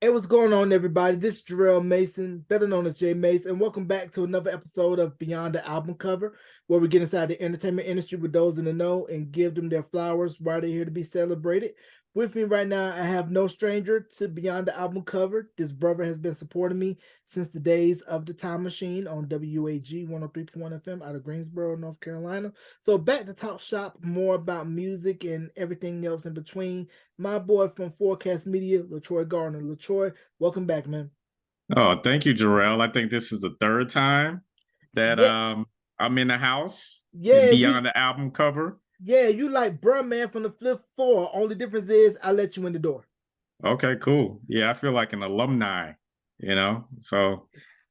Hey, what's going on, everybody? This is Jarrell Mason, better known as Jay Mace, and welcome back to another episode of Beyond the Album Cover, where we get inside the entertainment industry with those in the know and give them their flowers while they're here to be celebrated. With me right now, I have no stranger to Beyond the Album Cover. This brother has been supporting me since the days of the Time Machine on WAG 103.1 FM out of Greensboro, North Carolina. So back to Talk Shop, more about music and everything else in between. My boy from Forecast Media, Letroy Gardner. Letroy, welcome back, man. Oh, thank you, Jarrell. I think this is the third time that Yeah, I'm in the house yeah, beyond the album cover. you like bruh man from the fifth floor. Only difference is I let you in the door. Okay, cool. Yeah, I feel like an alumni. So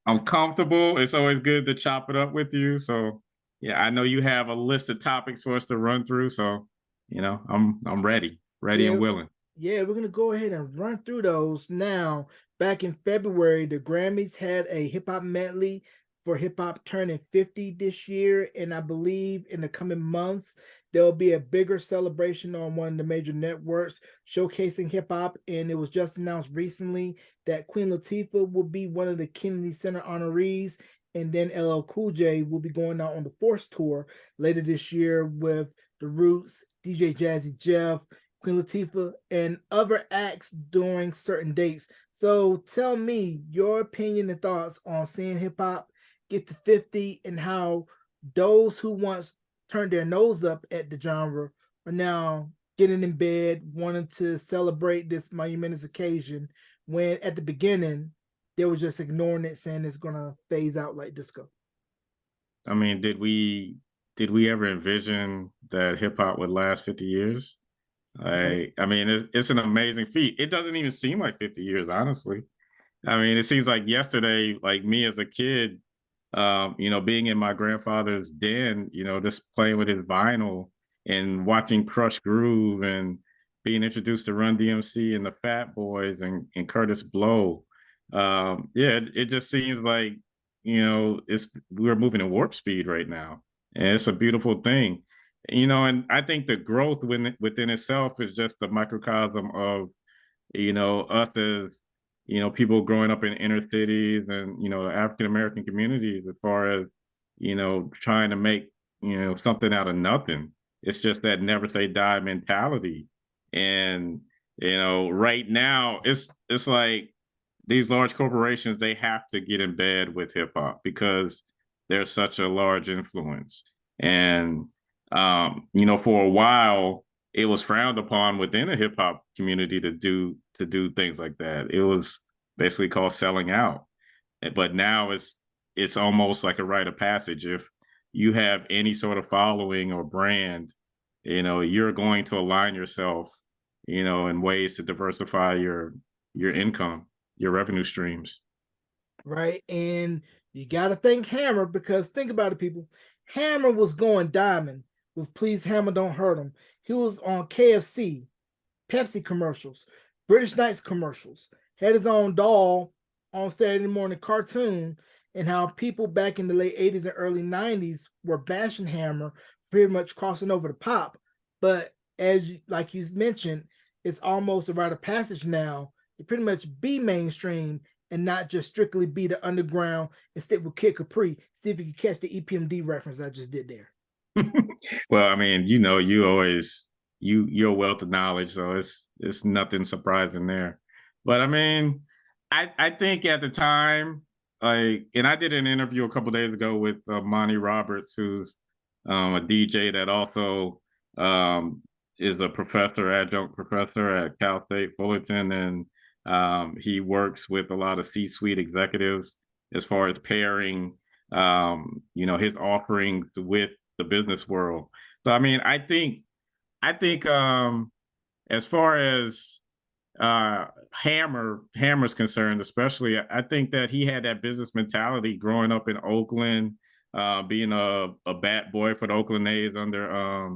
I'm comfortable. It's always good to chop it up with you. So yeah, I know you have a list of topics for us to run through. So, I'm ready Yeah, and willing. yeah, we're gonna go ahead and run through those now. Back in February, the Grammys had a hip hop medley for hip hop turning 50 this year, and I believe in the coming months there'll be a bigger celebration on one of the major networks showcasing hip hop. And it was just announced recently that Queen Latifah will be one of the Kennedy Center honorees, and then LL Cool J will be going out on the Force tour later this year with the Roots, DJ Jazzy Jeff, Queen Latifah, and other acts during certain dates. So tell me your opinion and thoughts on seeing hip hop get to 50 and how those who once turned their nose up at the genre are now getting in bed wanting to celebrate this monumentous occasion when at the beginning they were just ignoring it, saying it's gonna phase out like disco. I mean, did we ever envision that hip hop would last 50 years? Nope. I mean, it's an amazing feat. It doesn't even seem like 50 years, honestly. I mean, it seems like yesterday, like me as a kid, being in my grandfather's den, just playing with his vinyl and watching Crush Groove and being introduced to Run DMC and the Fat Boys and Curtis Blow. Yeah, it just seems like, it's we're moving at warp speed right now. And it's a beautiful thing. And I think the growth within itself is just a microcosm of, us as people growing up in inner cities and African American communities as far as trying to make something out of nothing. It's just that never say die mentality. And right now it's like these large corporations, they have to get in bed with hip hop because they're such a large influence. And for a while it was frowned upon within the hip hop community to do things like that. It was basically called selling out. But now it's almost like a rite of passage. If you have any sort of following or brand, you're going to align yourself, in ways to diversify your income, your revenue streams. Right? And you got to thank Hammer because think about it, people. Hammer was going diamond with Please Hammer Don't Hurt Him. He was on KFC, Pepsi commercials, British Knights commercials, had his own doll on Saturday morning cartoon, and how people back in the late 80s and early 90s were bashing Hammer, pretty much crossing over to pop. But like you mentioned, it's almost a rite of passage now to pretty much be mainstream and not just strictly be the underground and stick with Kid Capri. See if you can catch the EPMD reference I just did there. Well, I mean, you always your wealth of knowledge, so it's nothing surprising there. But I mean, I think at the time, like, and I did an interview a couple days ago with Monty Roberts, who's a DJ that also is a professor, adjunct professor at Cal State Fullerton, and he works with a lot of C-suite executives as far as pairing, his offerings with the business world. So I mean, I think as far as Hammer's concerned, especially, I think that he had that business mentality growing up in Oakland, being a bat boy for the Oakland A's under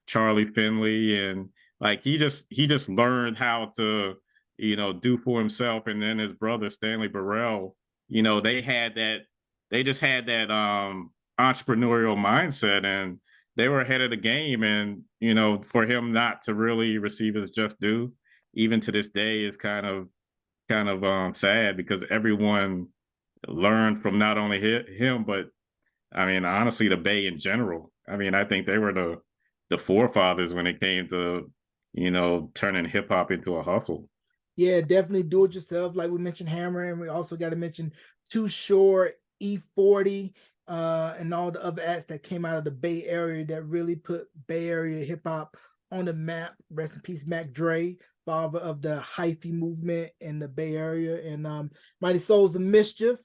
Charlie Finley, and like he just learned how to do for himself. And then his brother Stanley Burrell, they just had that entrepreneurial mindset, and they were ahead of the game. And for him not to really receive his just due, even to this day, is kind of kind of sad because everyone learned from not only him, but I mean, honestly, the Bay in general. I mean, I think they were the forefathers when it came to, turning hip hop into a hustle. Yeah, definitely do it yourself. Like we mentioned, Hammer, and we also got to mention Too Short, E40, and all the other acts that came out of the Bay Area that really put Bay Area hip hop on the map. Rest in peace, Mac Dre, father of the hyphy movement in the Bay Area, and Mighty Souls of Mischief,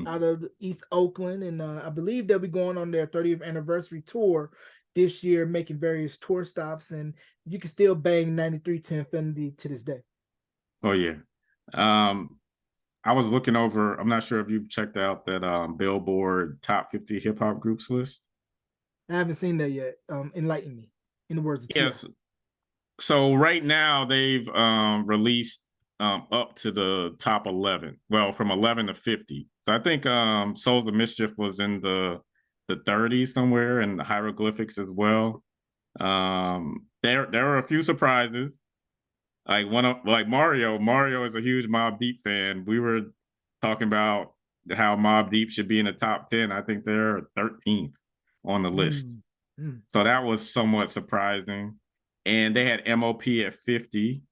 out of East Oakland, and I believe they'll be going on their 30th anniversary tour this year, making various tour stops, and you can still bang 9310 Infinity to this day. Oh yeah. Um, I was looking over. I'm not sure if you've checked out that Billboard Top 50 Hip Hop Groups list. I haven't seen that yet. Enlighten me, in the words of Ti. Yes. So right now they've released up to the top 11. Well, from 11 to 50. So I think Souls of Mischief was in the 30s somewhere, and the hieroglyphics as well. There were a few surprises. Like Mario. Mario is a huge Mob Deep fan. We were talking about how Mob Deep should be in the top 10. I think they're 13th on the list. Mm, mm, So that was somewhat surprising. And they had MOP at 50.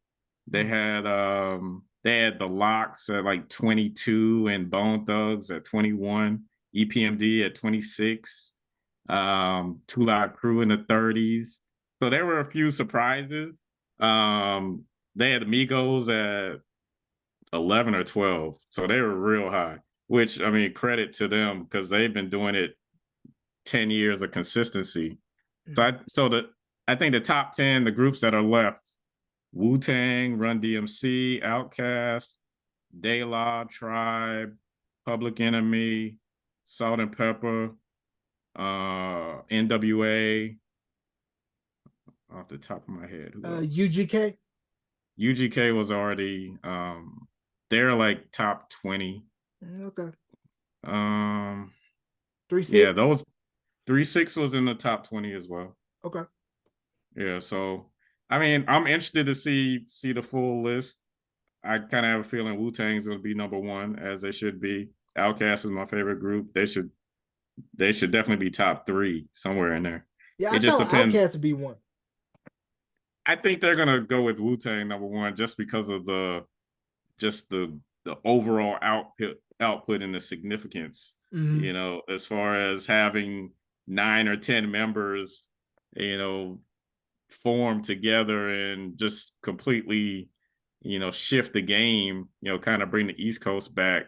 mm. They had the Locks at like 22 and Bone Thugs at 21, EPMD at 26, Two Live Crew in the 30s. So there were a few surprises. Um, they had Amigos at 11 or 12. So they were real high, which I mean, credit to them because they've been doing it 10 years of consistency. Mm. I think the top 10, the groups that are left, Wu Tang, Run DMC, Outkast, De La, Tribe, Public Enemy, Salt and Pepper, NWA, off the top of my head, who else? UGK. UGK was already they're like top 20. Okay. Um Three yeah, six. those 3-6 was in the top 20 as well. Okay. Yeah, so I mean, I'm interested to see the full list. I kind of have a feeling Wu Tang's going to be number one, as they should be. Outkast is my favorite group. They should definitely be top three somewhere in there. Yeah, I It just thought depends. Outcast would be one. I think they're gonna go with Wu Tang number one just because of the overall output and the significance. Mm-hmm. As far as having 9 or 10 members, you know, form together and just completely, shift the game. Kind of bring the East Coast back,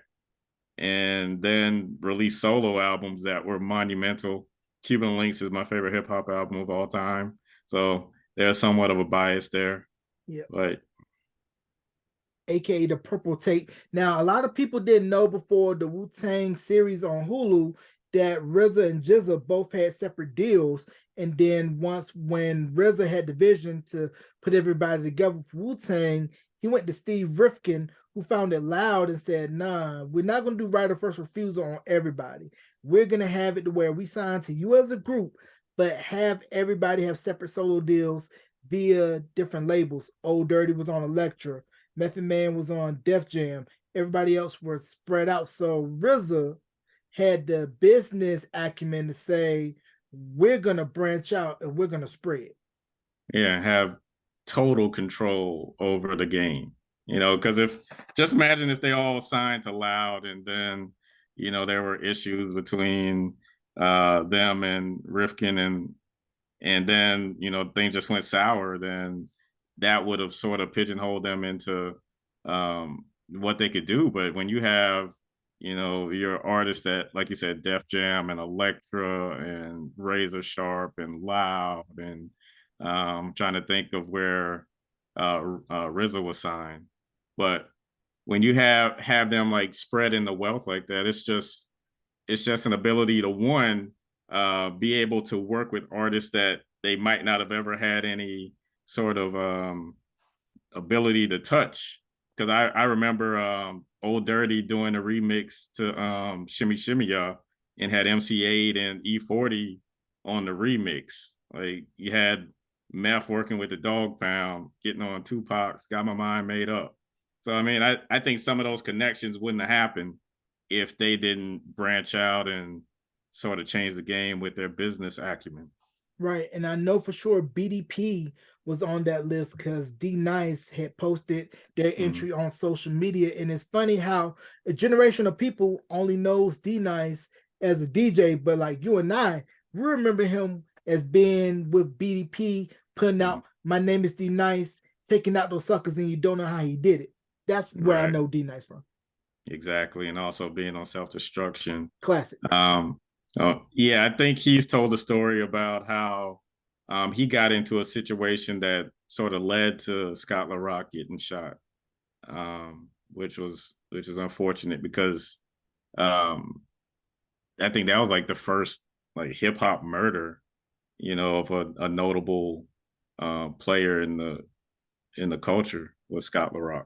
and then release solo albums that were monumental. Cuban Links is my favorite hip hop album of all time, so there's somewhat of a bias there, Yeah. but AKA the Purple Tape. Now, a lot of people didn't know before the Wu Tang series on Hulu that RZA and GZA both had separate deals. And then once when RZA had the vision to put everybody together for Wu Tang, he went to Steve Rifkin, who found it loud and said, "Nah, we're not going to do right of first refusal on everybody. We're going to have it to where we sign to you as a group, but have everybody have separate solo deals via different labels." Old Dirty was on Elektra. Method Man was on Def Jam. Everybody else was spread out. So RZA had the business acumen to say, we're gonna branch out and we're gonna spread. yeah, have total control over the game. Because if just imagine if they all signed to Loud and then there were issues between them and Rifkin, and then things just went sour, then that would have sort of pigeonholed them into what they could do. But when you have your artists that, like you said, Def Jam and Elektra and Razor Sharp and Loud, and trying to think of where RZA was signed, but when you have them like spreading the wealth like that, it's just an ability to, one, be able to work with artists that they might not have ever had any sort of ability to touch. Because I remember Old Dirty doing a remix to Shimmy Shimmy Ya, and had MC8 and E40 on the remix. Like, you had Meth working with the Dog Pound, getting on Tupac's Got My Mind Made Up. So I mean, I think some of those connections wouldn't have happened if they didn't branch out and sort of change the game with their business acumen. Right. And I know for sure BDP was on that list because D Nice had posted their Mhm. entry on social media. And it's funny how a generation of people only knows D Nice as a DJ, but like you and I, we remember him as being with BDP, putting Mhm. out My Name is D Nice, taking out those suckers, and you don't know how he did it. That's where I Right. know D Nice from. Exactly. And also being on self destruction. Classic. Um, yeah, I think he's told a story about how he got into a situation that sort of led to Scott LaRock getting shot, which is unfortunate because um, I think that was like the first like hip hop murder, of a notable player in the culture was Scott LaRock.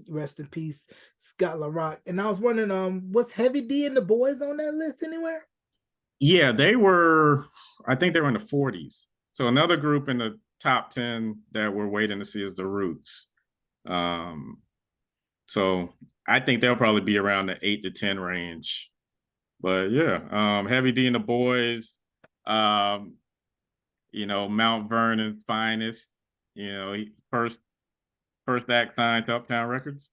Rest in peace, Scott LaRock. And I was wondering, was Heavy D and the boys on that list anywhere? Yeah, they were. I think they were in the 40s. So another group in the top 10 that we're waiting to see is the Roots. Um, so I think they'll probably be around the 8 to 10 range. But yeah, Heavy D and the Boys, um, Mount Vernon's finest. First act signed to Uptown Records.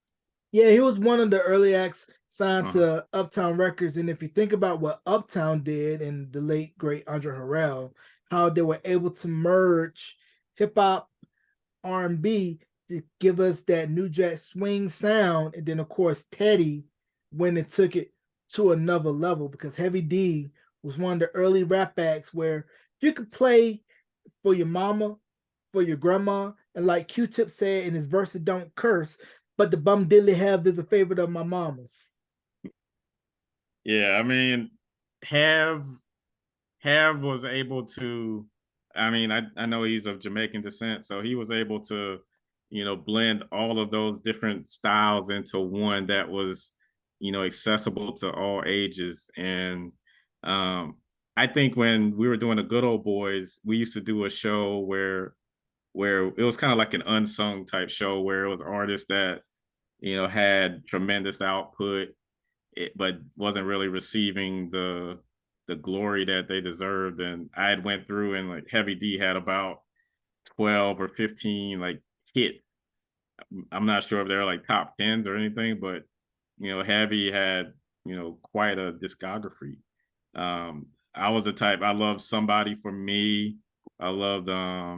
Yeah, he was one of the early acts signed Uh-huh. to Uptown Records. And if you think about what Uptown did and the late great Andre Harrell, how they were able to merge hip hop R&B to give us that New Jack Swing sound, and then of course Teddy when it took it to another level because Heavy D was one of the early rap acts where you could play for your mama, for your grandma, and like Q-Tip said in his verse, "Don't curse," but the bum diddly have is a favorite of my mama's. Yeah, I mean, have Have was able to, I mean, I know he's of Jamaican descent, so he was able to, blend all of those different styles into one that was, accessible to all ages. And um, I think when we were doing the Good Old Boys, we used to do a show where it was kind of like an unsung type show where it was artists that, had tremendous output but wasn't really receiving the glory that they deserved. And I had went through and like Heavy D had about 12 or 15 like hit. I'm not sure if they're like top tens or anything, but Heavy had quite a discography. I was the type I loved Somebody for Me. I loved uh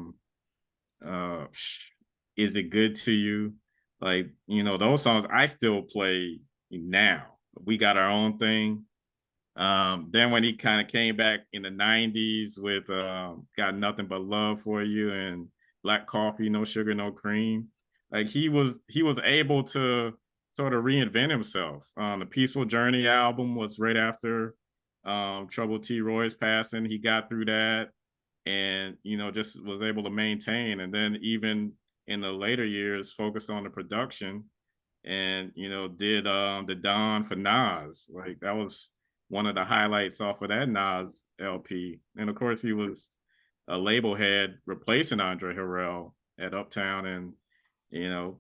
Is It Good to You? Like, those songs I still play now. We Got Our Own Thing. Then when he kind of came back in the 90s with Got Nothing But Love for You and Black Coffee, No Sugar, No Cream, like he was able to sort of reinvent himself. The Peaceful Journey album was right after Trouble T. Roy's passing. He got through that and just was able to maintain. And then even in the later years, focused on the production and did the Dawn for Nas. Like that was one of the highlights off of that Nas LP. And of course, he was a label head replacing Andre Harrell at Uptown, and it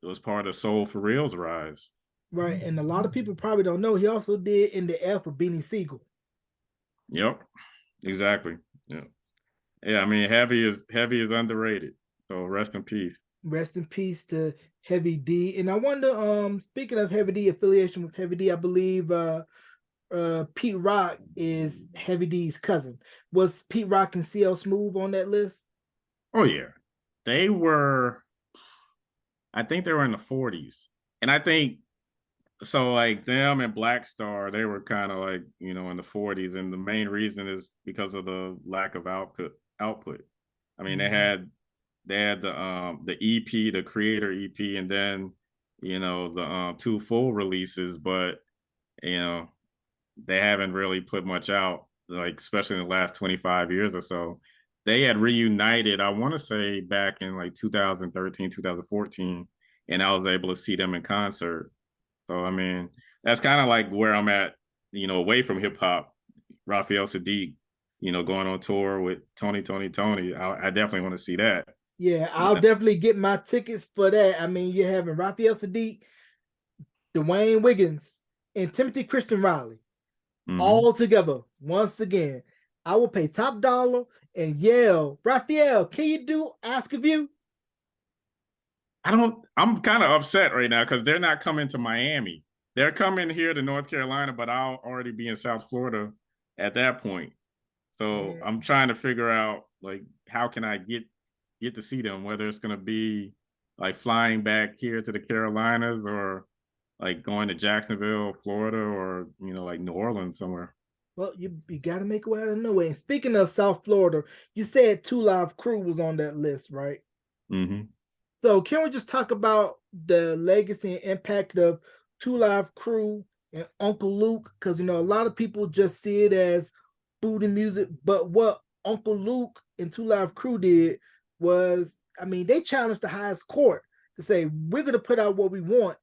was part of Soul for Real's rise. Right, and a lot of people probably don't know he also did In the Air for Beanie Siegel. Yep, exactly. Yeah, yeah. I mean, Heavy is underrated. So rest in peace. Rest in peace to Heavy D. And I wonder, speaking of Heavy D, affiliation with Heavy D, I believe Pete Rock is Heavy D's cousin. Was Pete Rock and CL Smooth on that list? Oh yeah, they were. I think they were in the 40s, and I think so like them and Black Star, they were kind of like in the 40s, and the main reason is because of the lack of output. I mean, Mm-hmm. they had the EP, the Creator EP, and then the two full releases, but you know they haven't really put much out, like especially in the last 25 years or so. They had reunited, I want to say back in like 2013, 2014, and I was able to see them in concert. So I mean, that's kind of like where I'm at, away from hip hop. Raphael Sadiq, going on tour with Tony. I definitely want to see that. Yeah, I'll definitely get my tickets for that. I mean, you're having Raphael Sadiq, Dwayne Wiggins, and Timothy Christian Riley Hmm. all together once again. I will pay top dollar and yell, Raphael, can you do Ask of You? I don't. I'm kind of upset right now because they're not coming to Miami. They're coming here to North Carolina, but I'll already be in South Florida at that point. So Yeah. I'm trying to figure out like how can I get to see them, whether it's gonna be like flying back here to the Carolinas or like going to Jacksonville, Florida, or like New Orleans somewhere. Well, you got to make a way out of nowhere. And speaking of South Florida, you said Two Live Crew was on that list, right? Hmm. So can we just talk about the legacy and impact of Two Live Crew and Uncle Luke? Because a lot of people just see it as booty music, but what Uncle Luke and Two Live Crew did was, I mean, they challenged the highest court to say we're going to put out what we want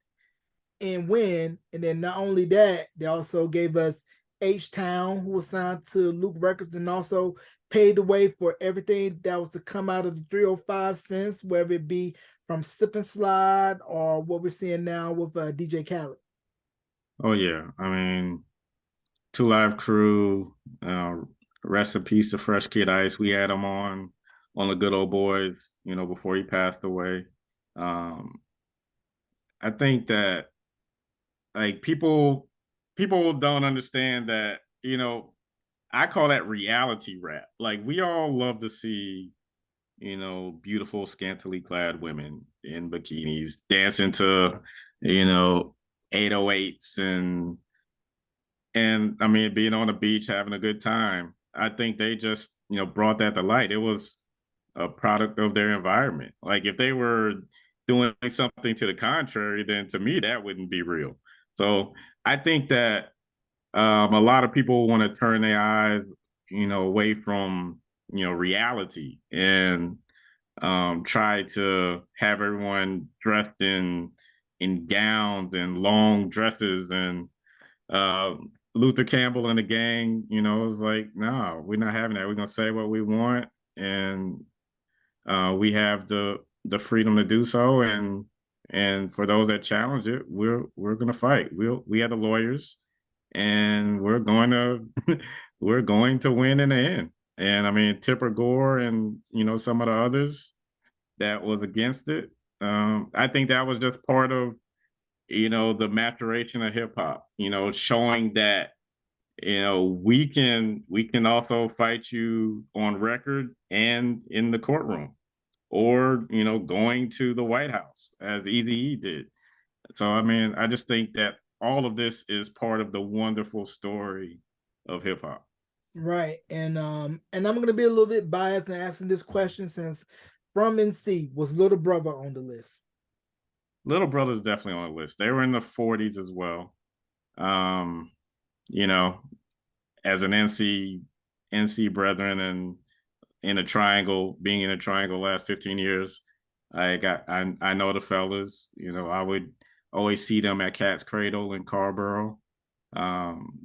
and win. And then not only that, they also gave us H Town, who was signed to Luke Records, and also paved the way for everything that was to come out of the 305 cents, whether it be from Sip and Slide or what we're seeing now with DJ Khaled. Oh yeah, I mean, Two Live Crew, uh, rest in peace to Fresh Kid Ice. We had him on the Good Old Boys, before he passed away. Um, I think that like people don't understand that, I call that reality rap. Like we all love to see, beautiful scantily clad women in bikinis dancing to, you know, 808s and I mean being on the beach having a good time. I think they just, brought that to light. It was a product of their environment. Like if they were doing something to the contrary, then to me that wouldn't be real. So I think that a lot of people want to turn their eyes, away from reality and try to have everyone dressed in gowns and long dresses and uh, Luther Campbell and the gang, was like, no, we're not having that. We're gonna say what we want, and we have the freedom to do so. And for those that challenge it, we're gonna fight. We have the lawyers, and we're going to we're going to win in the end. And I mean, Tipper Gore and some of the others that was against it. I think that was just part of the maturation of hip hop. Showing that we can also fight you on record and in the courtroom or going to the White House as Eazy did. So I mean, I just think that all of this is part of the wonderful story of hip hop. Right. And I'm gonna be a little bit biased in asking this question since from NC was Little Brother on the list. Little Brother's definitely on the list. They were in the 40s as well. Um, you know, as an NC brethren and in a triangle, being in a triangle last 15 years, I know the fellas. I would always see them at Cat's Cradle in Carborough. Um,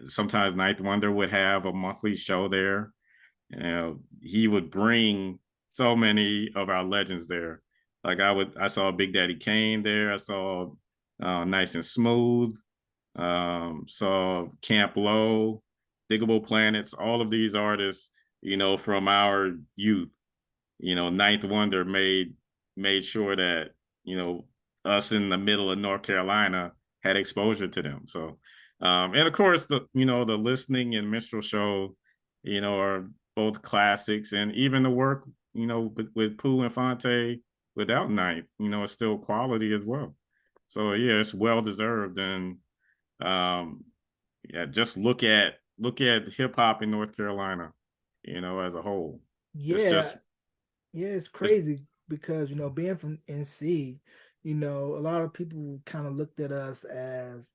Sometimes Ninth Wonder would have a monthly show there. He would bring so many of our legends there. Like I saw Big Daddy Kane there. I saw Nice and Smooth. Saw Camp Low, Diggable Planets. All of these artists, from our youth. Ninth Wonder made sure that us in the middle of North Carolina had exposure to them. So, and of course the listening and minstrel show, are both classics, and even the work with Pooh and Fonte without Ninth, is still quality as well. So yeah, it's well deserved, and um, yeah, just look at hip hop in North Carolina, as a whole. It's Yeah, just yeah, it's it's crazy because being from NC, a lot of people kind of looked at us as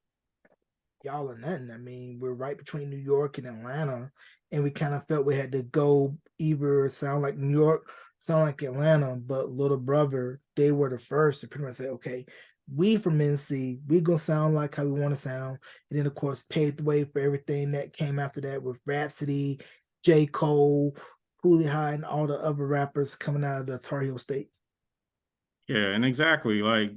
y'all are nothing. I mean, we're right between New York and Atlanta, and we kind of felt we had to go either sound like New York, sound like Atlanta. But Little Brother, they were the first to pretty much say, okay, we from NC, we gonna sound like how we want to sound, and then of course paved the way for everything that came after that with Rhapsody, J. Cole. Cooley High, and all the other rappers coming out of the Tar Heel State. Yeah, and exactly like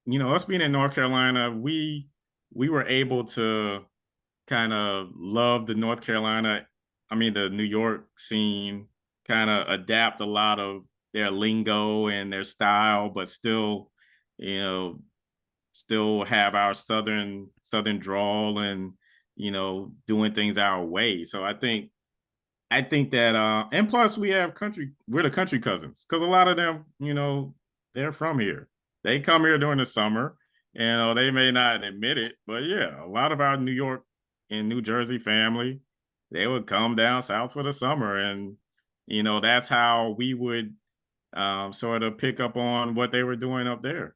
us being in North Carolina, we were able to kind of love the North Carolina, I mean the New York scene, kind of adapt a lot of their lingo and their style, but still, you know, still have our southern drawl and doing things our way. So I think that and plus we're the country cousins because a lot of them, they're from here. They come here during the summer. They may not admit it, but yeah, a lot of our New York and New Jersey family, they would come down south for the summer. And that's how we would sort of pick up on what they were doing up there.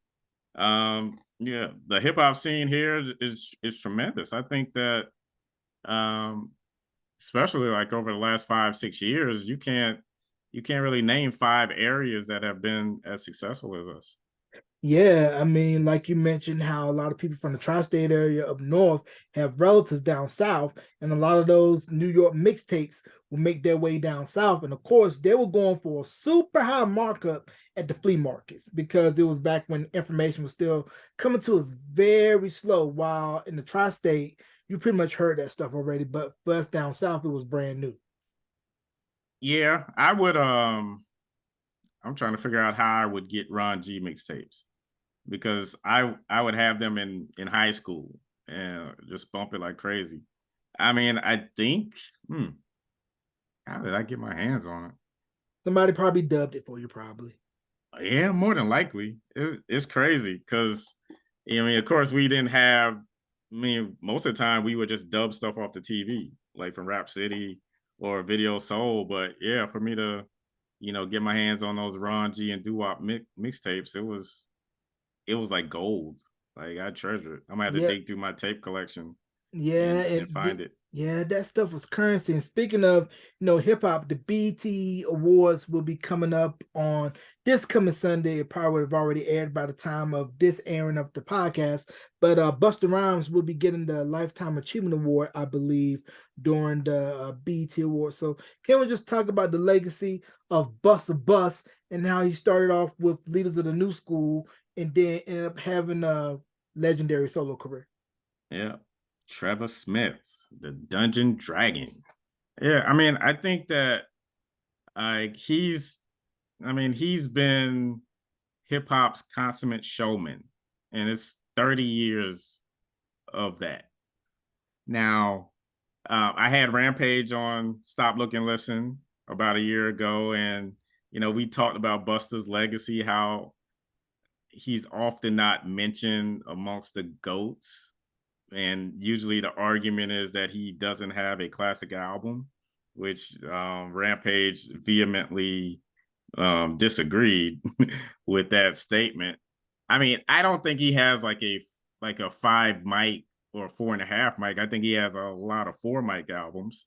Yeah, the hip hop scene here is tremendous. I think that um especially like over the last 5 6 years, you can't really name 5 areas that have been as successful as us. Yeah, I mean, like you mentioned, how a lot of people from the tri-state area up north have relatives down south, and a lot of those New York mixtapes will make their way down south. And of course, they were going for a super high markup at the flea markets because it was back when information was still coming to us very slow. While in the tri-state, you pretty much heard that stuff already, but for us down south, it was brand new. Yeah, I would I'm trying to figure out how I would get Ron G mixtapes because I would have them in high school and just bump it like crazy. I mean, I think hmm, how did I get my hands on it? Somebody probably dubbed it for you, probably. Yeah, more than likely. It's crazy because, I mean, of course, we didn't have. I mean, most of the time we would just dub stuff off the TV, like from Rap City or Video Soul. But yeah, for me to, get my hands on those Ron G and Doo Wop mixtapes, it was like gold. Like I treasure it. I'm gonna have to Yeah, dig through my tape collection yeah, and find it. yeah, that stuff was currency. And speaking of, hip hop, the BT Awards will be coming up on this coming Sunday. It probably would have already aired by the time of this airing of the podcast. But Busta Rhymes will be getting the Lifetime Achievement Award, I believe, during the BT Awards. So can we just talk about the legacy of Busta Bus and how he started off with Leaders of the New School and then ended up having a legendary solo career? Yeah, Trevor Smith, the Dungeon Dragon. Yeah, I mean, I think that like he's been hip hop's consummate showman, and it's 30 years of that. Now, I had Rampage on Stop Look and Listen about a year ago, and we talked about Busta's legacy, how he's often not mentioned amongst the goats, and usually the argument is that he doesn't have a classic album, which Rampage vehemently disagreed with that statement. I mean, I don't think he has like a 5 mic or a 4.5 mic. I think he has a lot of 4 mic albums,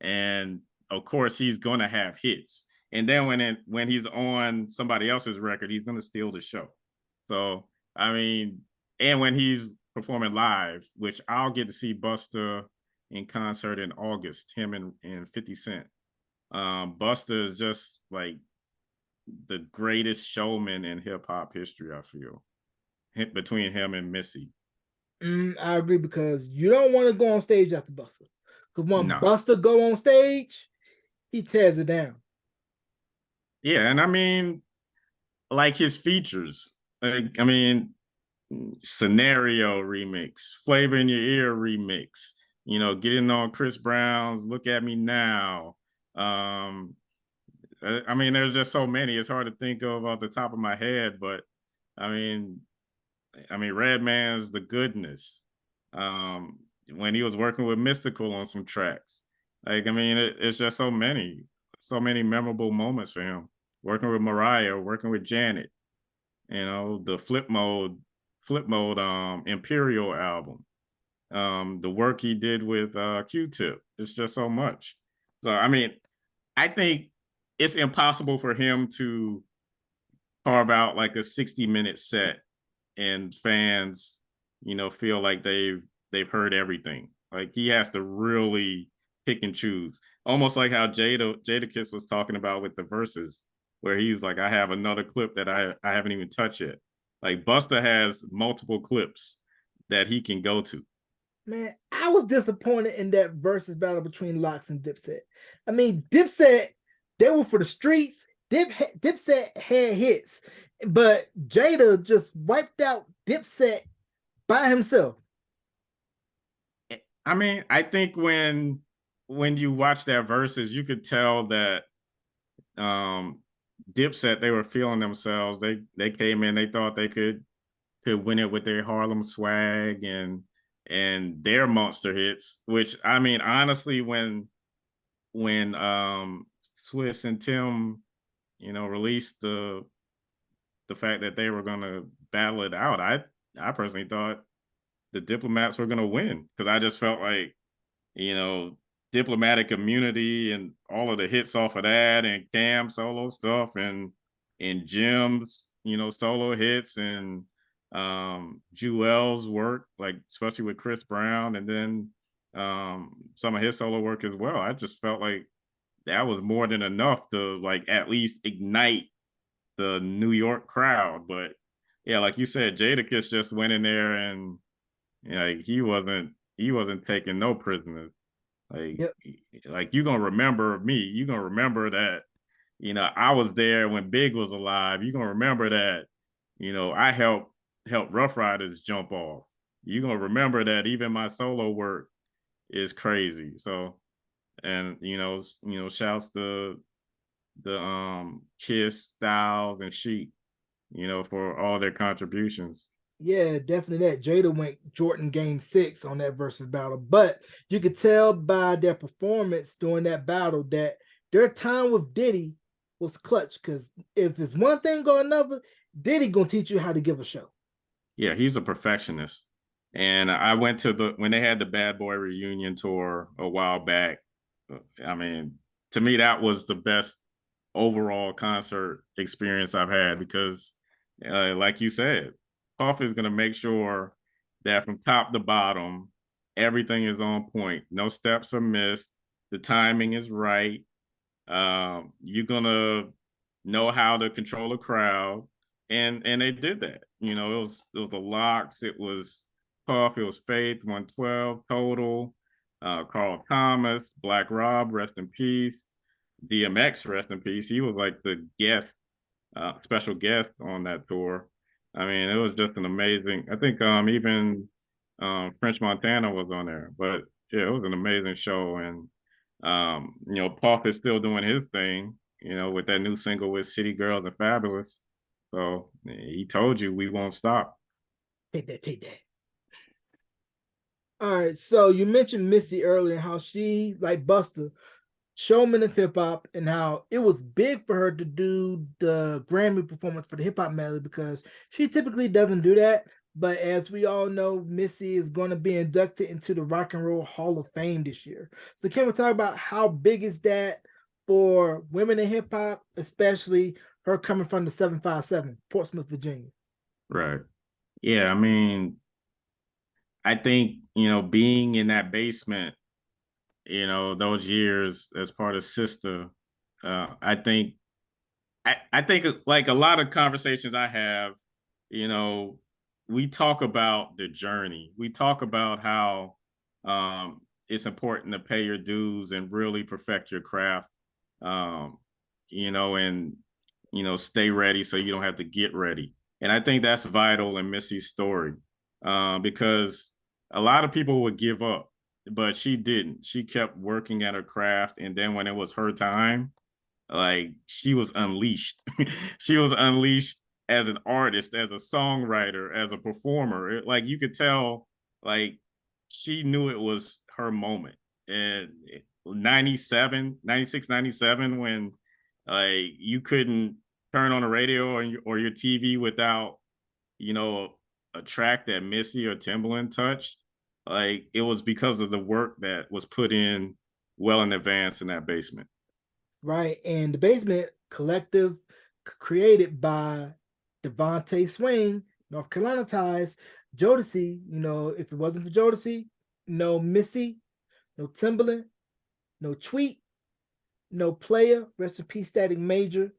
and of course he's gonna have hits. And then when he's on somebody else's record, he's gonna steal the show. So I mean, and when he's performing live, which I'll get to see Busta in concert in August, him and 50 Cent. Busta is just like the greatest showman in hip hop history, I feel, between him and Missy. I agree because you don't want to go on stage after Buster. Because when No. Buster go on stage, he tears it down. Yeah, and I mean, like his features. Like, I mean, Scenario remix, Flavor in Your Ear remix, getting on Chris Brown's Look at Me Now. I mean, there's just so many. It's hard to think of off the top of my head, but I mean, Redman's The Goodness. Um, when he was working with Mystical on some tracks. Like, I mean, it's just so many memorable moments for him. Working with Mariah, working with Janet, the Flip Mode Imperial album. The work he did with Q-Tip. It's just so much. So I mean, I think it's impossible for him to carve out like a 60-minute set and fans, feel like they've heard everything. Like he has to really pick and choose, almost like how Jadakiss was talking about with the verses, where he's like, I have another clip that I haven't even touched yet. Like Busta has multiple clips that he can go to. Man, I was disappointed in that versus battle between Locks and Dipset. I mean, Dipset, they were for the streets. Dipset had hits, but Jada just wiped out Dipset by himself. I mean, I think when you watch that verses, you could tell that um Dipset, they were feeling themselves. They came in, they thought they could win it with their Harlem swag and their monster hits. Which I mean, honestly, when Swiss and Tim, released the fact that they were gonna battle it out, I personally thought the Diplomats were gonna win because I just felt like you know, Diplomatic Immunity and all of the hits off of that and Cam solo stuff and Jim's, solo hits and Jewel's work, like especially with Chris Brown and then some of his solo work as well. I just felt like that was more than enough to like at least ignite the New York crowd. But yeah, like you said, Jadakiss just went in there and he wasn't taking no prisoners. Like, Yep. like you're gonna remember me. You're gonna remember that, I was there when Big was alive. You're gonna remember that, I helped Rough Riders jump off. You're gonna remember that even my solo work is crazy. So, and shouts to the Kiss, Styles, and Sheik, for all their contributions. Yeah, definitely that. Jada went Jordan game 6 on that versus battle, but you could tell by their performance during that battle that their time with Diddy was clutch. Because if it's one thing or another, Diddy gonna teach you how to give a show. Yeah, he's a perfectionist. And I went to when they had the Bad Boy reunion tour a while back. I mean, to me, that was the best overall concert experience I've had because, like you said, Puff is going to make sure that from top to bottom, everything is on point. No steps are missed. The timing is right. You're gonna know how to control a crowd, and they did that. It was the Locks, it was Puff, it was Faith, 112 Total, Carl Thomas, Black Rob, rest in peace, DMX, rest in peace. He was like the guest, special guest on that tour. I mean, it was just an amazing. I think even French Montana was on there, but yeah, it was an amazing show, and Puff is still doing his thing, with that new single with City Girls and Fabulous. So he told you we won't stop. Take that, take that. All right, so you mentioned Missy earlier, how she, like Buster, showman of hip hop, and how it was big for her to do the Grammy performance for the hip hop medley because she typically doesn't do that. But as we all know, Missy is going to be inducted into the Rock and Roll Hall of Fame this year. So can we talk about how big is that for women in hip hop, especially her coming from the 757, Portsmouth, Virginia? Right. Yeah. I mean, I think, being in that basement, those years as part of Sister, I think I think like a lot of conversations I have, you know, we talk about the journey. We talk about how it's important to pay your dues and really perfect your craft, um, and stay ready so you don't have to get ready. And I think that's vital in Missy's story because a lot of people would give up, but she didn't. She kept working at her craft, and then when it was her time, like she was unleashed. She was unleashed as an artist, as a songwriter, as a performer. Like you could tell, like she knew it was her moment. And 97, 96, 97, when like you couldn't turn on the radio or your TV without, you know, a track that Missy or Timbaland touched. Like it was because of the work that was put in well in advance in that basement. Right? And the Basement Collective, created by Devontae Swing, North Carolina ties, Jodeci. If it wasn't for Jodeci, no Missy, no Timberland, no Tweet, no Player, rest in peace, Static Major,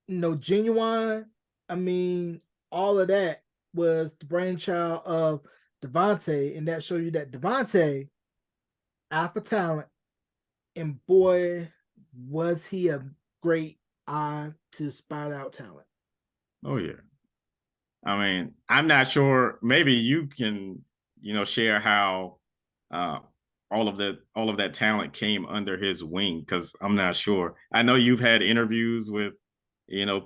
no Genuine. I mean, all of that was the brainchild of Devontae, and that shows you that Devontae, alpha talent, and boy, was he a great eye to spot out talent. Oh yeah. I mean, I'm not sure. Maybe you can, share how uh, all of that talent came under his wing, because I'm not sure. I know you've had interviews with,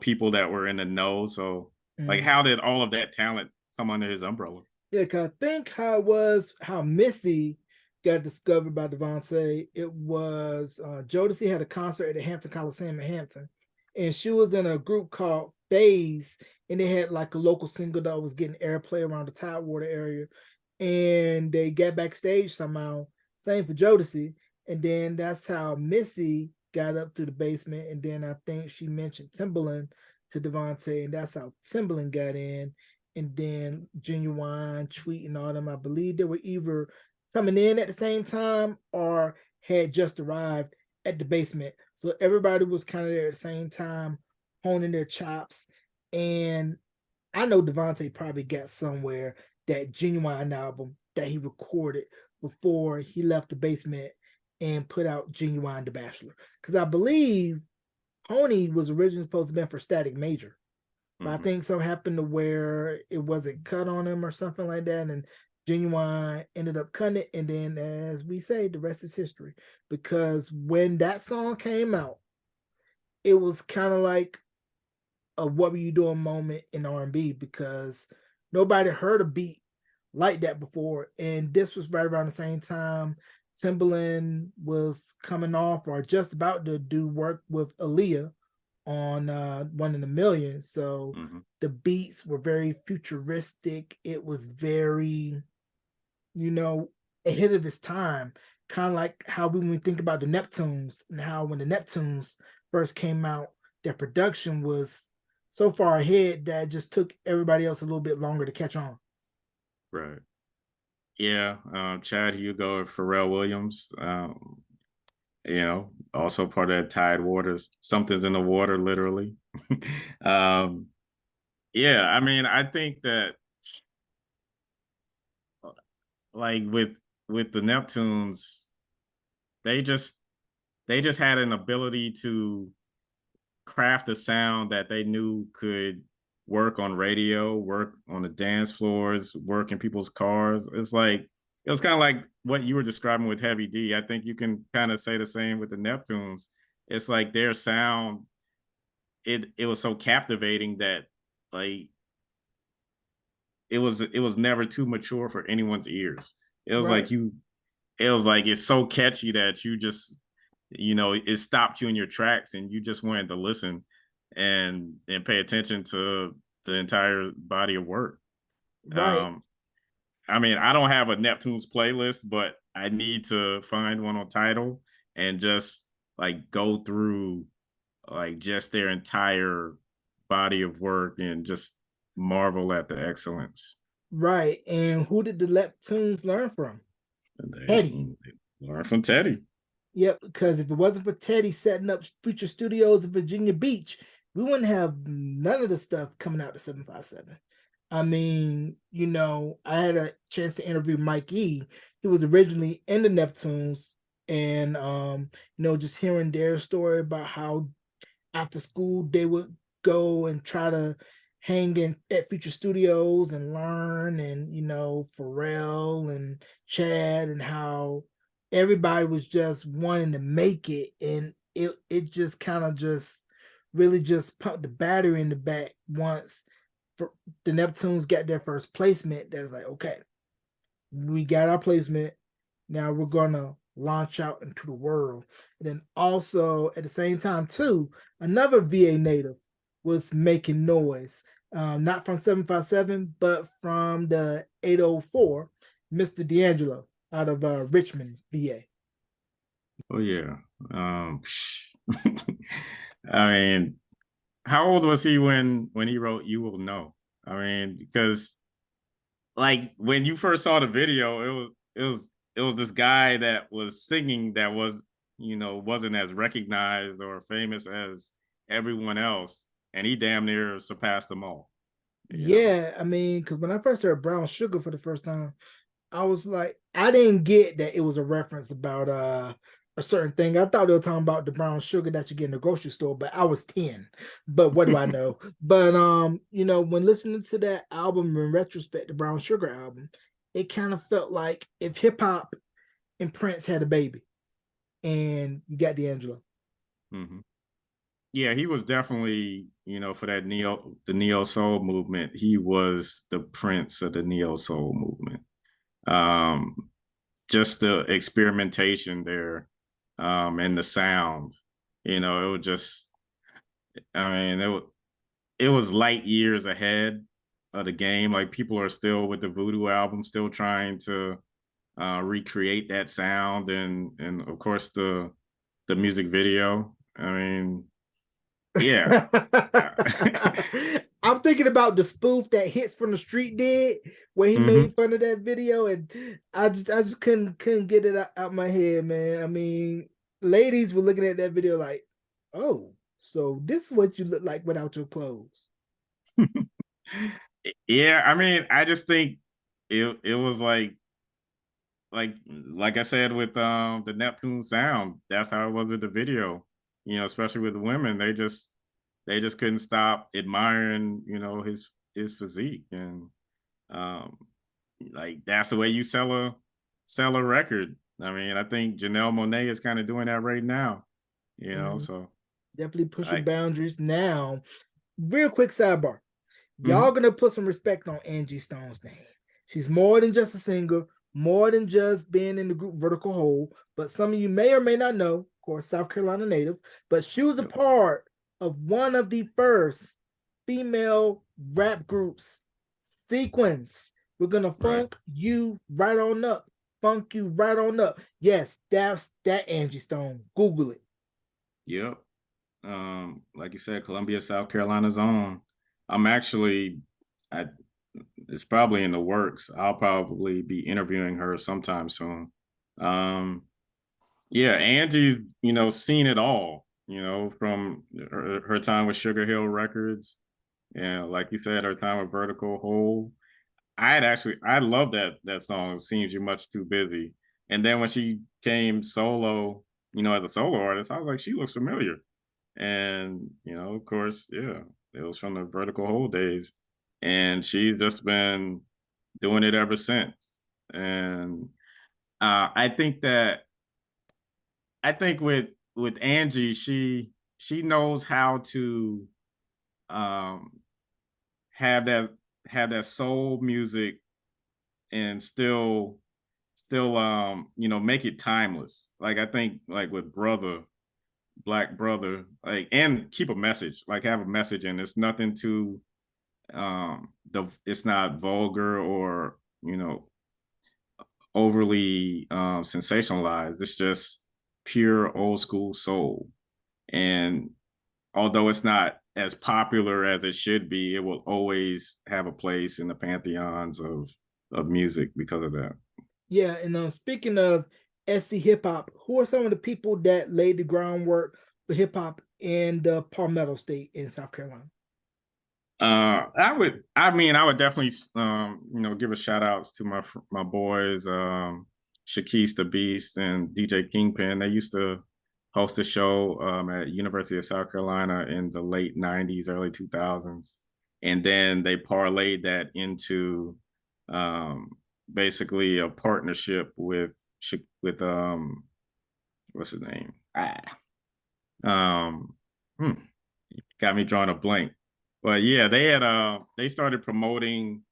people that were in the know. So, like, Mm. how did all of that talent come under his umbrella? Yeah, cause I think how it was how Missy got discovered by Devontae. It was Jodeci had a concert at the Hampton Coliseum in Hampton, and she was in a group called Phase, and they had like a local single that was getting airplay around the Tidewater area, and they got backstage somehow. Same for Jodeci, and then that's how Missy got up to the basement, and then I think she mentioned Timberland to Devontae, and that's how Timberland got in, and then Genuine, Tweet, and all them. I believe they were either coming in at the same time or had just arrived at the basement. So everybody was kind of there at the same time, honing their chops. And I know Devontae probably got somewhere that Genuine album that he recorded before he left the basement and put out Genuine the Bachelor. Because I believe Pony was originally supposed to be for Static Major. But I Hmm. think something happened to where it wasn't cut on him or something like that. And Genuine ended up cutting it. And then, as we say, the rest is history. Because when that song came out, it was kind of like a "What Were You Doing" moment in R&B, because nobody heard a beat like that before. And this was right around the same time Timbaland was coming off or just about to do work with Aaliyah on One in a Million. So Hmm. the beats were very futuristic. It was very, you know, ahead of its time. Kind of like how when we think about the Neptunes, and how when the Neptunes first came out, their production was so far ahead that it just took everybody else a little bit longer to catch on. Right. Yeah. Chad Hugo and Pharrell Williams. Also part of that Tide Waters. Something's in the water, literally. um, yeah. I mean, I think that like with the Neptunes, they just they just had an ability to craft a sound that they knew could work on radio, work on the dance floors, work in people's cars. It was kind of like what you were describing with Heavy D. I think you can kind of say the same with the Neptunes. It's like their sound, it was so captivating that like it was never too mature for anyone's ears. It was Right, like you it was like it's so catchy that you just it stopped you in your tracks and you just wanted to listen and pay attention to the entire body of work. right, um I mean, I don't have a Neptune's playlist, but I need to find one on Title and just like go through like just their entire body of work and just marvel at the excellence. right. And who did the Neptunes learn from? And Teddy. they learn from Teddy. Yep, because if it wasn't for Teddy setting up Future Studios in Virginia Beach, we wouldn't have none of the stuff coming out to 757. I mean, I had a chance to interview Mike E. He was originally in the Neptunes, and just hearing their story about how after school they would go and try to hang in at Future Studios and learn, and Pharrell and Chad, and how everybody was just wanting to make it, and it just kind of just really just pumped the battery in the back once for the Neptunes got their first placement. That was like, okay, we got our placement. Now we're gonna launch out into the world. And then also at the same time too, another VA native was making noise. Not from 757, but from the 804, Mr. D'Angelo out of Richmond, VA. Oh yeah. I mean, how old was he when he wrote "You Will Know"? I mean, because like when you first saw the video, it was this guy that was singing that was wasn't as recognized or famous as everyone else, and he damn near surpassed them all. You know. Yeah, I mean, because when I first heard Brown Sugar for the first time, I was like, I didn't get that it was a reference about a certain thing. I thought they were talking about the brown sugar that you get in the grocery store, but I was 10. But what do I know? But when listening to that album in retrospect, the Brown Sugar album, it kind of felt like if hip hop and Prince had a baby and you got D'Angelo. hmm Yeah, he was definitely, for the neo soul movement. He was the prince of the neo soul movement. Um, just the experimentation there, and the sound. It was just, I mean, it was light years ahead of the game. Like people are still with the Voodoo album, still trying to recreate that sound, and of course the music video. I mean, yeah. I'm thinking about the spoof that Hits from the Street did, where he hmm made fun of that video, and I just couldn't get it out my head, man. I mean, ladies were looking at that video like, oh, so this is what you look like without your clothes. Yeah, I mean, I just think it was like I said with the Neptune sound. That's how it was with the video. Especially with the women, they just couldn't stop admiring, his physique, and um like that's the way you sell a record. I mean, I think Janelle Monae is kind of doing that right now. Mhm. So Definitely pushing I boundaries now. Real quick sidebar. Y'all mhm, gonna put some respect on Angie Stone's name. She's more than just a singer, more than just being in the group Vertical Hole. But some of you may or may not know, of course, South Carolina native, but she was a yep, part of one of the first female rap groups, Sequence. We're gonna right, funk you right on up. Funk you right on up. Yes, that's that Angie Stone. Google it. yep. Like you said, Columbia, South Carolina's on. I'm actually, I it's probably in the works. I'll probably be interviewing her sometime soon. Um, yeah, Angie's, seen it all, from her time with Sugar Hill Records, and like you said, her time with Vertical Hole. I love that song. Seems you're much too busy. And then when she came solo, as a solo artist, I was like, she looks familiar. And of course, yeah, it was from the Vertical Hole days, and she's just been doing it ever since. And I think with Angie, she knows how to um, have that soul music and still make it timeless. Like I think like with Brother, Black Brother, like, and keep a message, like have a message, and it's nothing too it's not vulgar or overly sensationalized. It's just pure old school soul. And although it's not as popular as it should be, it will always have a place in the pantheons of music because of that. Yeah, and speaking of SC hip hop, who are some of the people that laid the groundwork for hip hop in the Palmetto State in South Carolina? I would definitely, give a shout outs to my boys, Shakis the Beast and DJ Kingpin. They used to host a show at University of South Carolina in the late '90s, early 2000s, and then they parlayed that into um, basically a partnership with what's his name? Um, hmm, got me drawing a blank. But yeah, they started promoting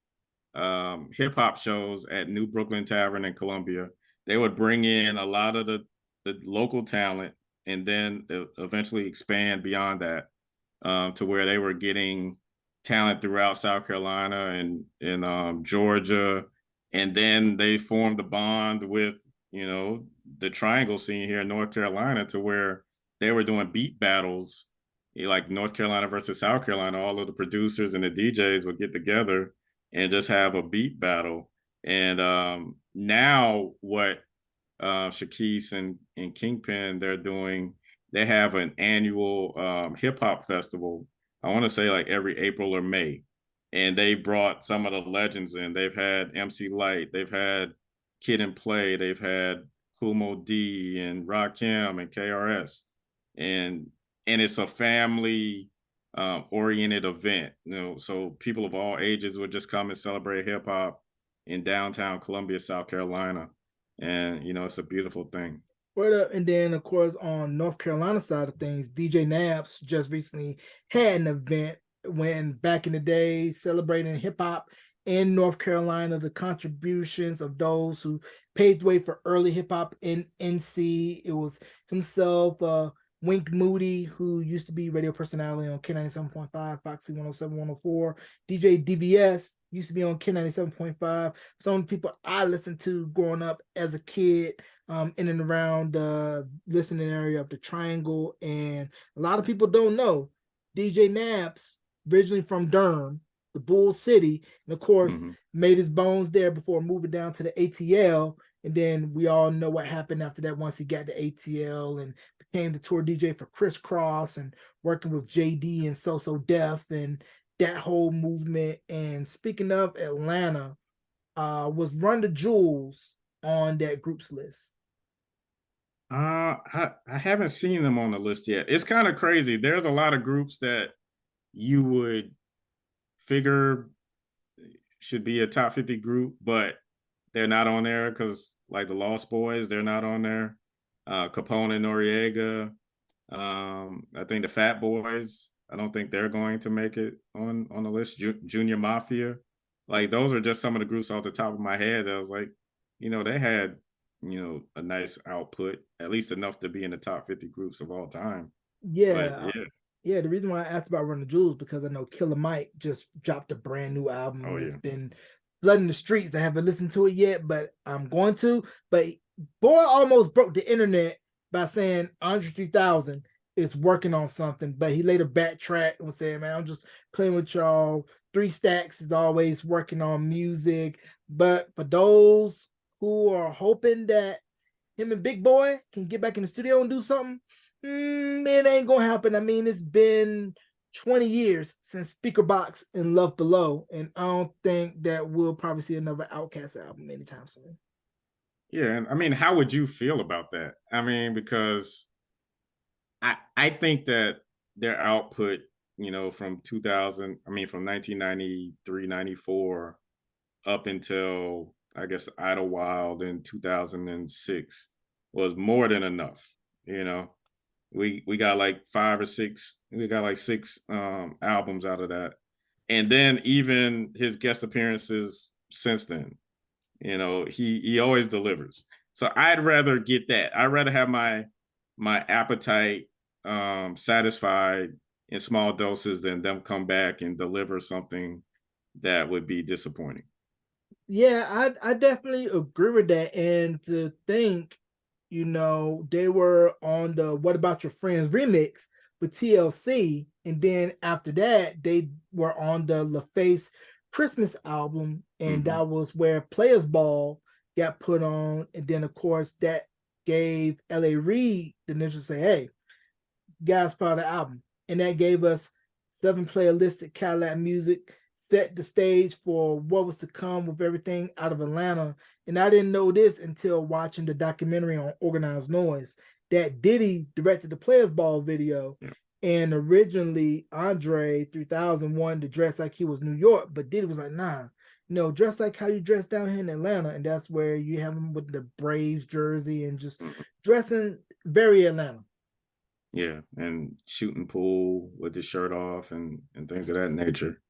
hip hop shows at New Brooklyn Tavern in Columbia. They would bring in a lot of the local talent, and then eventually expand beyond that, to where they were getting talent throughout South Carolina and Georgia, and then they formed a bond with the Triangle scene here in North Carolina, to where they were doing beat battles, like North Carolina versus South Carolina. All of the producers and the DJs would get together and just have a beat battle. And now what Shakis and Kingpin, they have an annual hip hop festival. I want to say like every April or May, and they brought some of the legends in. They've had MC Light, they've had Kid and Play, they've had Kumo D and Rakim and KRS, and it's a family oriented event. So people of all ages would just come and celebrate hip hop in downtown Columbia, South Carolina, and it's a beautiful thing. And then, of course, on North Carolina side of things, DJ Naps just recently had an event when back in the day celebrating hip hop in North Carolina, the contributions of those who paved the way for early hip hop in NC. It was himself, Wink Moody, who used to be radio personality on K97.5, Foxy 107, 104. DJ DVS used to be on K97.5. Some of the people I listened to growing up as a kid, in and around the listening area of the Triangle. And a lot of people don't know DJ Naps, originally from Durham, the Bull City, and of course, Hmm. made his bones there before moving down to the ATL. And then we all know what happened after that once he got to ATL and became the tour DJ for Crisscross and working with JD and So Def and that whole movement. And speaking of Atlanta, was Run the Jewels on that group's list? I haven't seen them on the list yet. It's kind of crazy. There's a lot of groups that you would figure should be a top 50 group, but they're not on there because, like the Lost Boys, they're not on there. Capone and Noriega, I think the Fat Boys. I don't think they're going to make it on the list. Junior Mafia, like those are just some of the groups off the top of my head that I was like, they had a nice output, at least enough to be in the top 50 groups of all time. But Yeah, yeah, yeah. The reason why I asked about Run the Jewels because I know Killer Mike just dropped a brand new album oh and it's yeah, been flooding the streets. I haven't listened to it yet, but I'm going to. But boy almost broke the internet by saying Andre 3000 is working on something, but he later backtracked and said, "Man, I'm just playing with y'all. Three Stacks is always working on music." But for those who are hoping that him and Big Boy can get back in the studio and do something, it ain't gonna happen. I mean, it's been 20 years since Speaker Box and Love Below, and I don't think that we'll probably see another Outcast album anytime soon. yeah. And I mean, how would you feel about that? I mean, because I think that their output, from 2000, I mean, from 1993, 94 up until I guess Idlewild in 2006 was more than enough. You know, we got like we got like six albums out of that, and then even his guest appearances since then. He always delivers. So I'd rather get that. I'd rather have my appetite satisfied in small doses than them come back and deliver something that would be disappointing. Yeah, I definitely agree with that. And to think, they were on the What About Your Friends remix with TLC. And then after that, they were on the LaFace Christmas album. And Hmm. that was where Players Ball got put on. And then, of course, that gave L.A. Reid the initial say, hey, guys part of the album. And that gave us 7 playlistic Cadillac music, set the stage for what was to come with everything out of Atlanta. And I didn't know this until watching the documentary on Organized Noise that Diddy directed the Players Ball video. Yeah. And originally, Andre 3000 wanted to dress like he was New York, but Diddy was like, nah, dress like how you dress down here in Atlanta. And that's where you have him with the Braves jersey and just Mhm. dressing very Atlanta. Yeah, and shooting pool with the shirt off and things of that nature.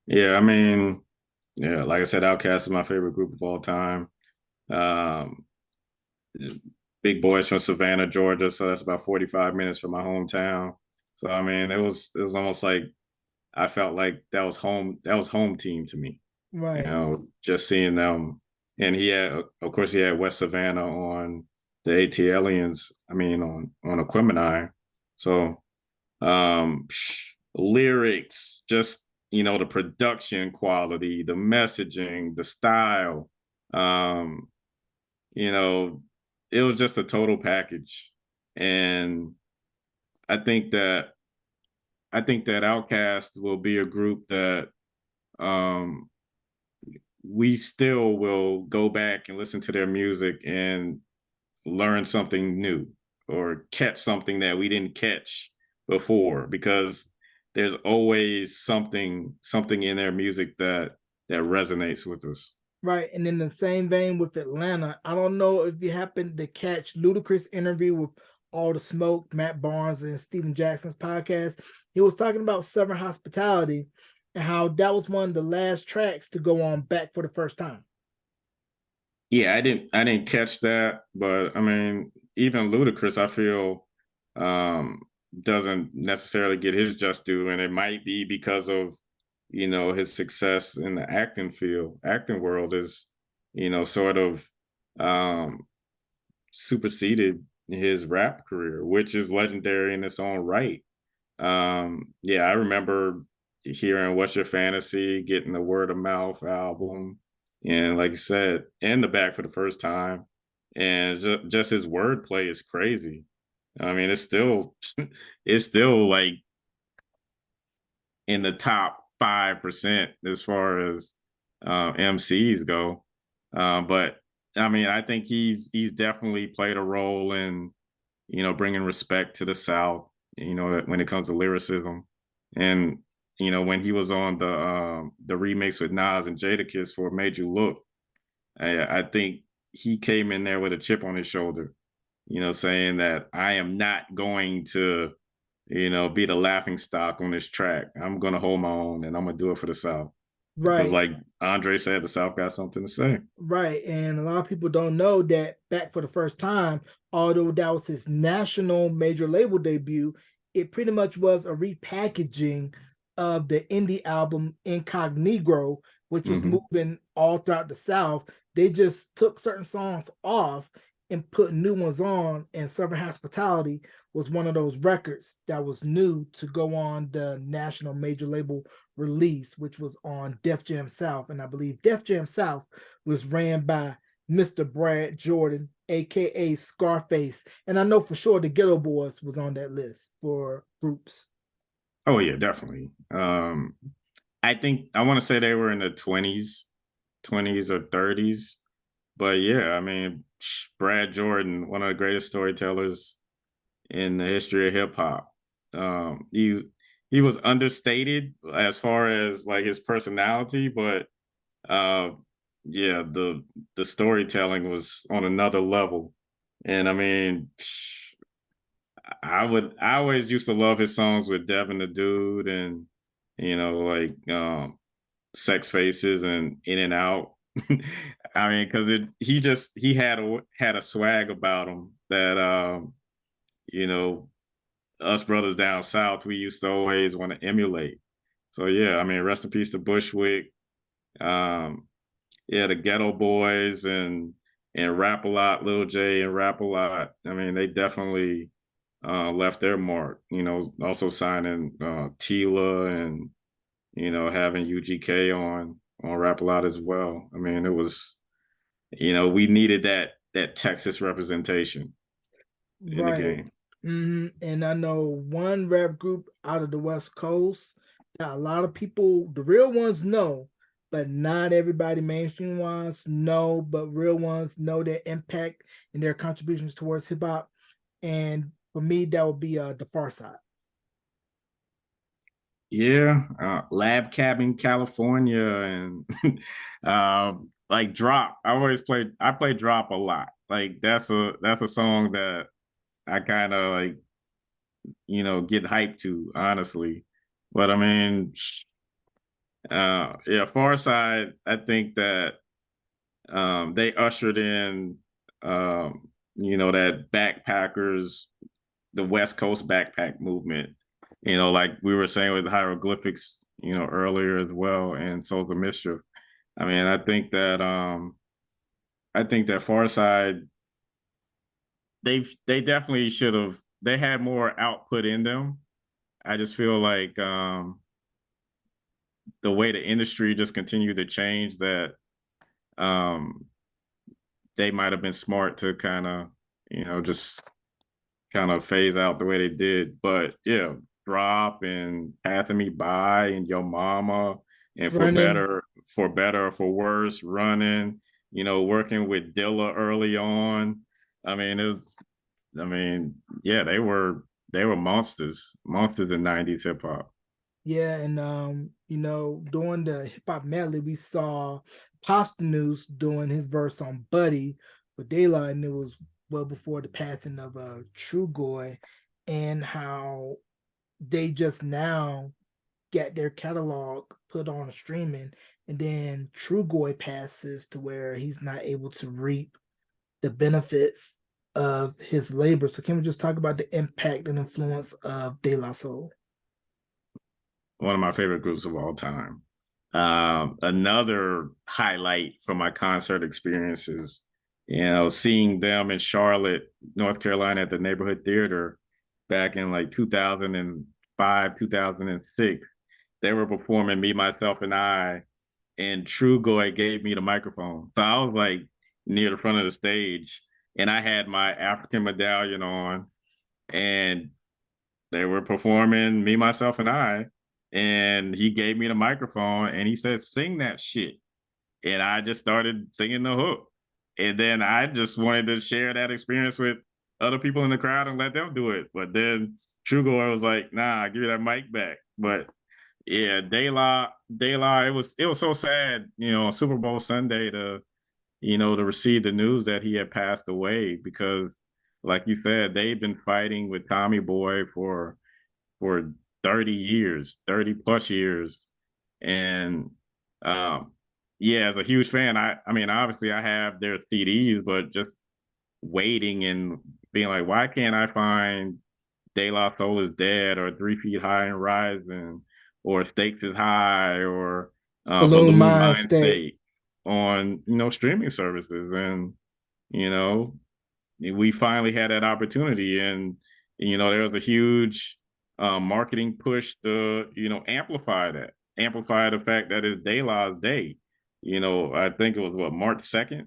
Yeah, I mean, yeah, like I said, Outkast is my favorite group of all time. Um, Big Boys from Savannah, Georgia, so that's about 45 minutes from my hometown. So I mean, it was almost like I felt like that was home team to me. Right. Just seeing them, and of course, he had West Savannah on the ATLians. I mean, on Aquemini. So lyrics, just the production quality, the messaging, the style, um, you know, it was just a total package. And I think that I think that Outkast will be a group that um we still will go back and listen to their music and learn something new or catch something that we didn't catch before, because there's always something in their music that resonates with us. Right. And in the same vein with Atlanta, I don't know if you happened to catch Ludacris' interview with All the Smoke, Matt Barnes, and Steven Jackson's podcast. He was talking about Southern Hospitality and how that was one of the last tracks to go on Back for the First Time. Yeah, I didn't catch that, but I mean, even Ludacris, I feel um doesn't necessarily get his just due, and it might be because of his success in the acting world is sort of um superseded his rap career, which is legendary in its own right. Yeah, I remember hearing "What's Your Fantasy," getting the Word of Mouth album, and like you said, in the back for the first time, and just his wordplay is crazy. I mean, it's still it's still like in the top 5% as far as MCs go. But I mean, I think he's definitely played a role in bringing respect to the South. When it comes to lyricism, and when he was on the remix with Nas and Jadakiss for "Made You Look," I think he came in there with a chip on his shoulder. Saying that I am not going to be the laughing stock on this track. I'm gonna hold my own and I'm gonna do it for the South. Because Right. like Andre said, the South got something to say. Right. And a lot of people don't know that Back for the First Time, although that was his national major label debut, it pretty much was a repackaging of the indie album Incognito, which was Hmm. moving all throughout the South. They just took certain songs off and put new ones on, and Southern Hospitality was one of those records that was new to go on the national major label release, which was on Def Jam South. And I believe Def Jam South was ran by Mr. Brad Jordan, aka Scarface. And I know for sure the Ghetto Boys was on that list for groups. Oh yeah, definitely. I think I want to say they were in the 20s or 30s. But yeah, I mean, Brad Jordan, one of the greatest storytellers in the history of hip hop. He was understated as far as like his personality, but uh, yeah, the storytelling was on another level. And I mean, I always used to love his songs with Devin the Dude and like Sex Faces and In and Out. I mean, because he had a swag about him that you know us brothers down south we used to always want to emulate. So yeah, I mean, rest in peace to Bushwick. Um, yeah, the Ghetto Boys and Rap a Lot, Lil J and Rap a Lot. I mean, they definitely left their mark. Also signing Tila and having UGK on Rap a Lot as well. I mean, it was we needed that Texas representation in the Right. game. And I know one rap group out of the West Coast that a lot of people, the real ones, know, but not everybody mainstream wise know, but real ones know their impact and their contributions towards hip hop. And for me, that would be the Far Side. Yeah, Lab Cabin, California, and like Drop. I play Drop a lot. Like that's a song that I kind of like get hyped to, honestly. But I mean, yeah, Far Side. I think that they ushered in that backpackers, the West Coast backpack movement. Like we were saying with hieroglyphics, earlier as well, and Souls of Mischief. I mean, I think that Farside, they definitely should have they had more output in them. I just feel like the way the industry just continued to change that um they might have been smart to kind of, just kind of phase out the way they did. But yeah, drop and passing me by and your mama and Running. for better or for worse, running, working with Dilla early on. I mean, it was I mean, yeah, they were monsters in 90s hip hop. Yeah, and during the hip hop medley, we saw Posthumous doing his verse on Buddy for Daylight, and it was well before the passing of True Goy, and how they just now get their catalog put on streaming, and then True Goy passes to where he's not able to reap the benefits of his labor. So can we just talk about the impact and influence of De La Soul? One of my favorite groups of all time. Another highlight from my concert experiences, seeing them in Charlotte, North Carolina at the Neighborhood Theater back in like 2005, 2006. They were performing Me, Myself, and I, and True Goy gave me the microphone. So I was like near the front of the stage, and I had my African medallion on, and they were performing Me, Myself, and I, and he gave me the microphone and he said, "Sing that shit." And I just started singing the hook. And then I just wanted to share that experience with other people in the crowd and let them do it. But then Trugoy was like, "Nah, give me that mic back." But yeah, De La, it was so sad, Super Bowl Sunday to receive the news that he had passed away because, like you said, they've been fighting with Tommy Boy for 30 years, 30 plus years. And yeah, as a huge fan, I mean, obviously I have their CDs, but just waiting and being like, why can't I find De La Soul is Dead or 3 Feet High and Rising or Stakes is High or Balloon Balloon Mind Mind State. State on, streaming services. And, you know, we finally had that opportunity, and there was a huge marketing push to amplify the fact that it's Dayla's day. I think it was what, March 2nd.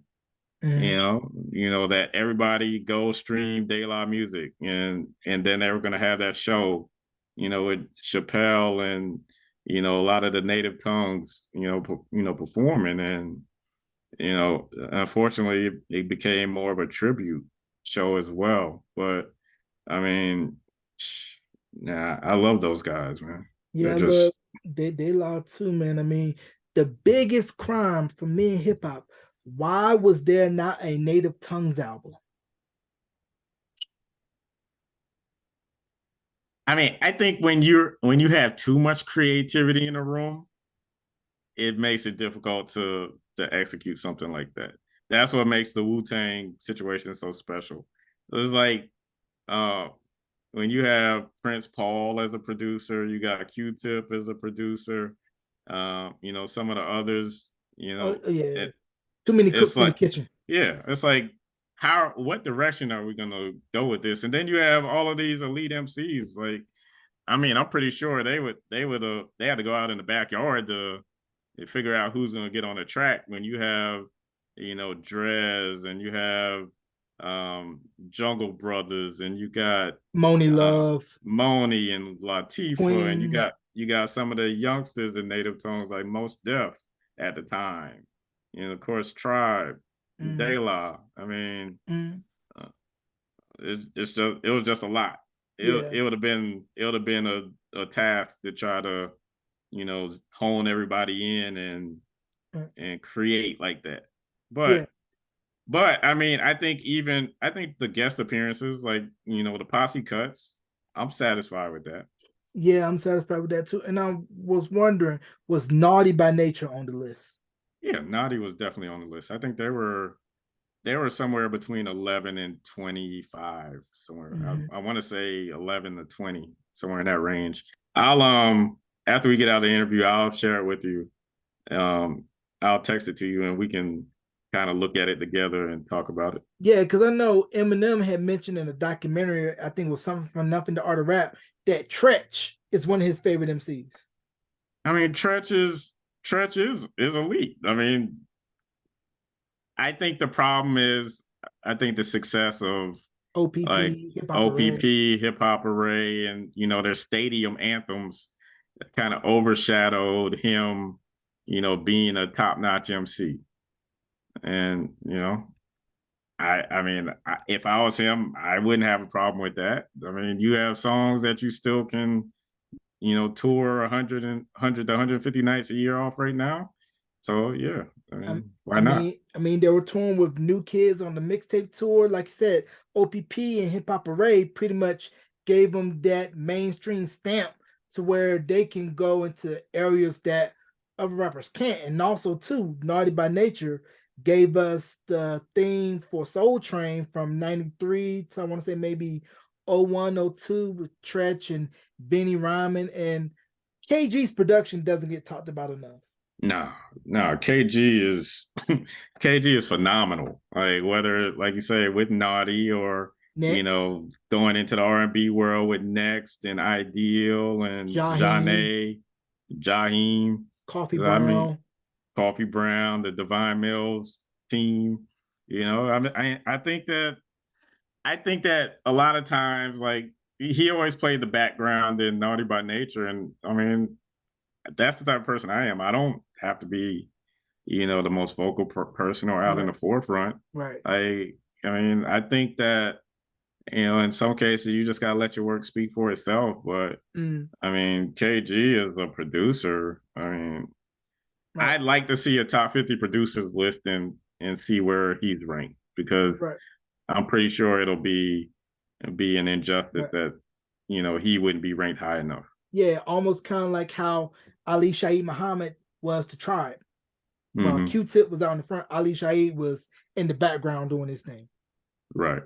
Mhm. That everybody go stream De La music, and then they were going to have that show, with Chappelle and a lot of the native tongues, performing. And unfortunately, it became more of a tribute show as well. But I mean, nah, I love those guys, man. They're Yeah, I love just, they law too, man. I mean, the biggest crime for me in hip hop. Why was there not a Native Tongues album? I mean, I think when you have too much creativity in a room, it makes it difficult to execute something like that. That's what makes the Wu Tang situation so special. It's like uh, when you have Prince Paul as a producer, you got Q-Tip as a producer, some of the others, Oh yeah, it, too many it's cooks in the like, kitchen. yeah, it's like, what direction are we gonna go with this? And then you have all of these elite MCs. Like, I mean, I'm pretty sure they had to go out in the backyard to figure out who's going to get on the track when you have, Drez, and you have Jungle Brothers, and you got Moni uh, Love, Moni and Latifah, and you Queen. got you got some of the youngsters in native tongues like Most Def at the time, of course Tribe, Mm, De La. I mean, mm, uh, it was just a lot. yeah. It would have been a task to try to hone everybody in Mm, and create like that. yeah. But I mean, I think the guest appearances, like the posse cuts, I'm satisfied with that. Yeah, I'm satisfied with that too. And I was wondering, was Naughty by Nature on the list? Yeah, Naughty was definitely on the list. I think they were somewhere between 11 and 25, somewhere. Mhm. I want to say 11 to 20, somewhere in that range. I'll after we get out of the interview, I'll share it with you. Um, I'll text it to you, and we can kind of look at it together and talk about it. Yeah, because I know Eminem had mentioned in a documentary, I think it was something from Nothing to Art of Rap, that Tretch is one of his favorite MCs. I mean, Tretch is elite. I mean, I think the problem is, I think the success of like OPP, Hip Hop Array. OPP, Hip Hop Array, and their stadium anthems kind of overshadowed him, being a top notch MC. And I mean, if I was him, I wouldn't have a problem with that. I mean, you have songs that you still can, tour 100 to 150 nights a year off right now. So yeah, I Um, mean, why not? they were touring with New Kids on the mixtape tour. Like you said, OPP and Hip Hop Array pretty much gave them that mainstream stamp to where they can go into areas that other rappers can't. And also, too, Naughty by Nature gave us the theme for Soul Train from 93 to I want to say maybe 01, 02 with Tretch and Benny Ryman. And KG's production doesn't get talked about enough. No, no, KG is KG is phenomenal. Like whether, like you say, with Naughty or Next, going into the R&B world with Next and Ideal and Jaheim, Janae, Jaheim. Coffee I mean, Brown. Coffee Brown, the Divine Mills team. I mean, I think that a lot of times, like he always played the background in Naughty by Nature, and I mean, that's the type of person I am. I don't have to be, the most vocal person or out in the Right, forefront. right. I mean, I think that in some cases you just gotta let your work speak for itself. But Mm, I mean, KG is a producer. I mean, right, I'd like to see a top 50 producers list and see where he's ranked, because right, I'm pretty sure it'll be an injustice right. that he wouldn't be ranked high enough. Yeah, almost kind of like how Ali Shaheed Muhammad was to Tribe. While Hmm. Q-Tip was out in the front, Ali Shaheed was in the background doing his thing. Right.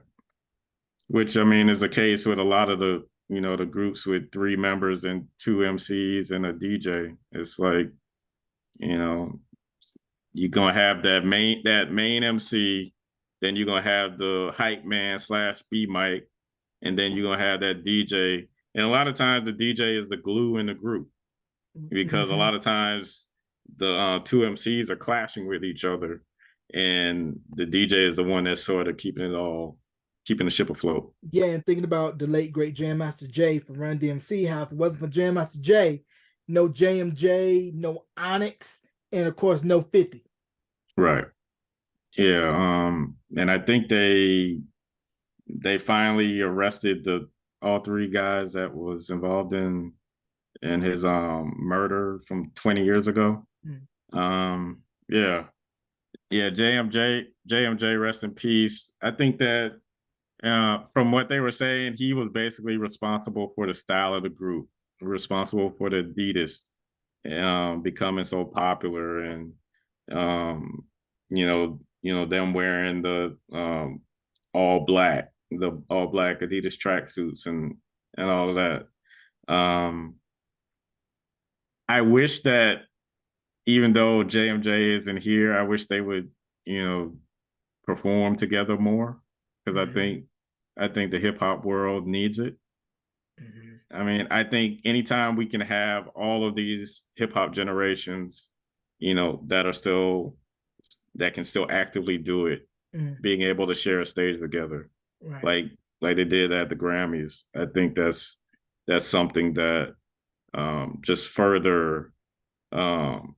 Which I mean is the case with a lot of the groups with three members and two MCs and a DJ. It's like, you know, you're gonna have that main MC, then you're gonna have the hype man slash B mic, and then you're gonna have that DJ. And a lot of times the DJ is the glue in the group, because a Mm-hmm. lot of times the two MCs are clashing with each other, and the DJ is the one that's sort of keeping the ship afloat. Yeah, and thinking about the late great Jam Master Jay from Run DMC, how if it wasn't for Jam Master Jay, no JMJ, no Onyx, and of course no 50. Right. Yeah. And I think they finally arrested the all three guys that was involved in his murder from 20 years ago. Mm. Yeah. Yeah, JMJ, rest in peace. I think that from what they were saying, he was basically responsible for the style of the group, responsible for the Adidas becoming so popular, and um, them wearing the all black Adidas tracksuits and all of that. I wish that, even though JMJ isn't here, I wish they would, you know, perform together more, because I Mm-hmm. think I think the hip hop world needs it. Mm-hmm. I mean, I think anytime we can have all of these hip hop generations, that can still actively do it, Mm-hmm. being able to share a stage together, Right. like they did at the Grammys. I think that's something that just further um,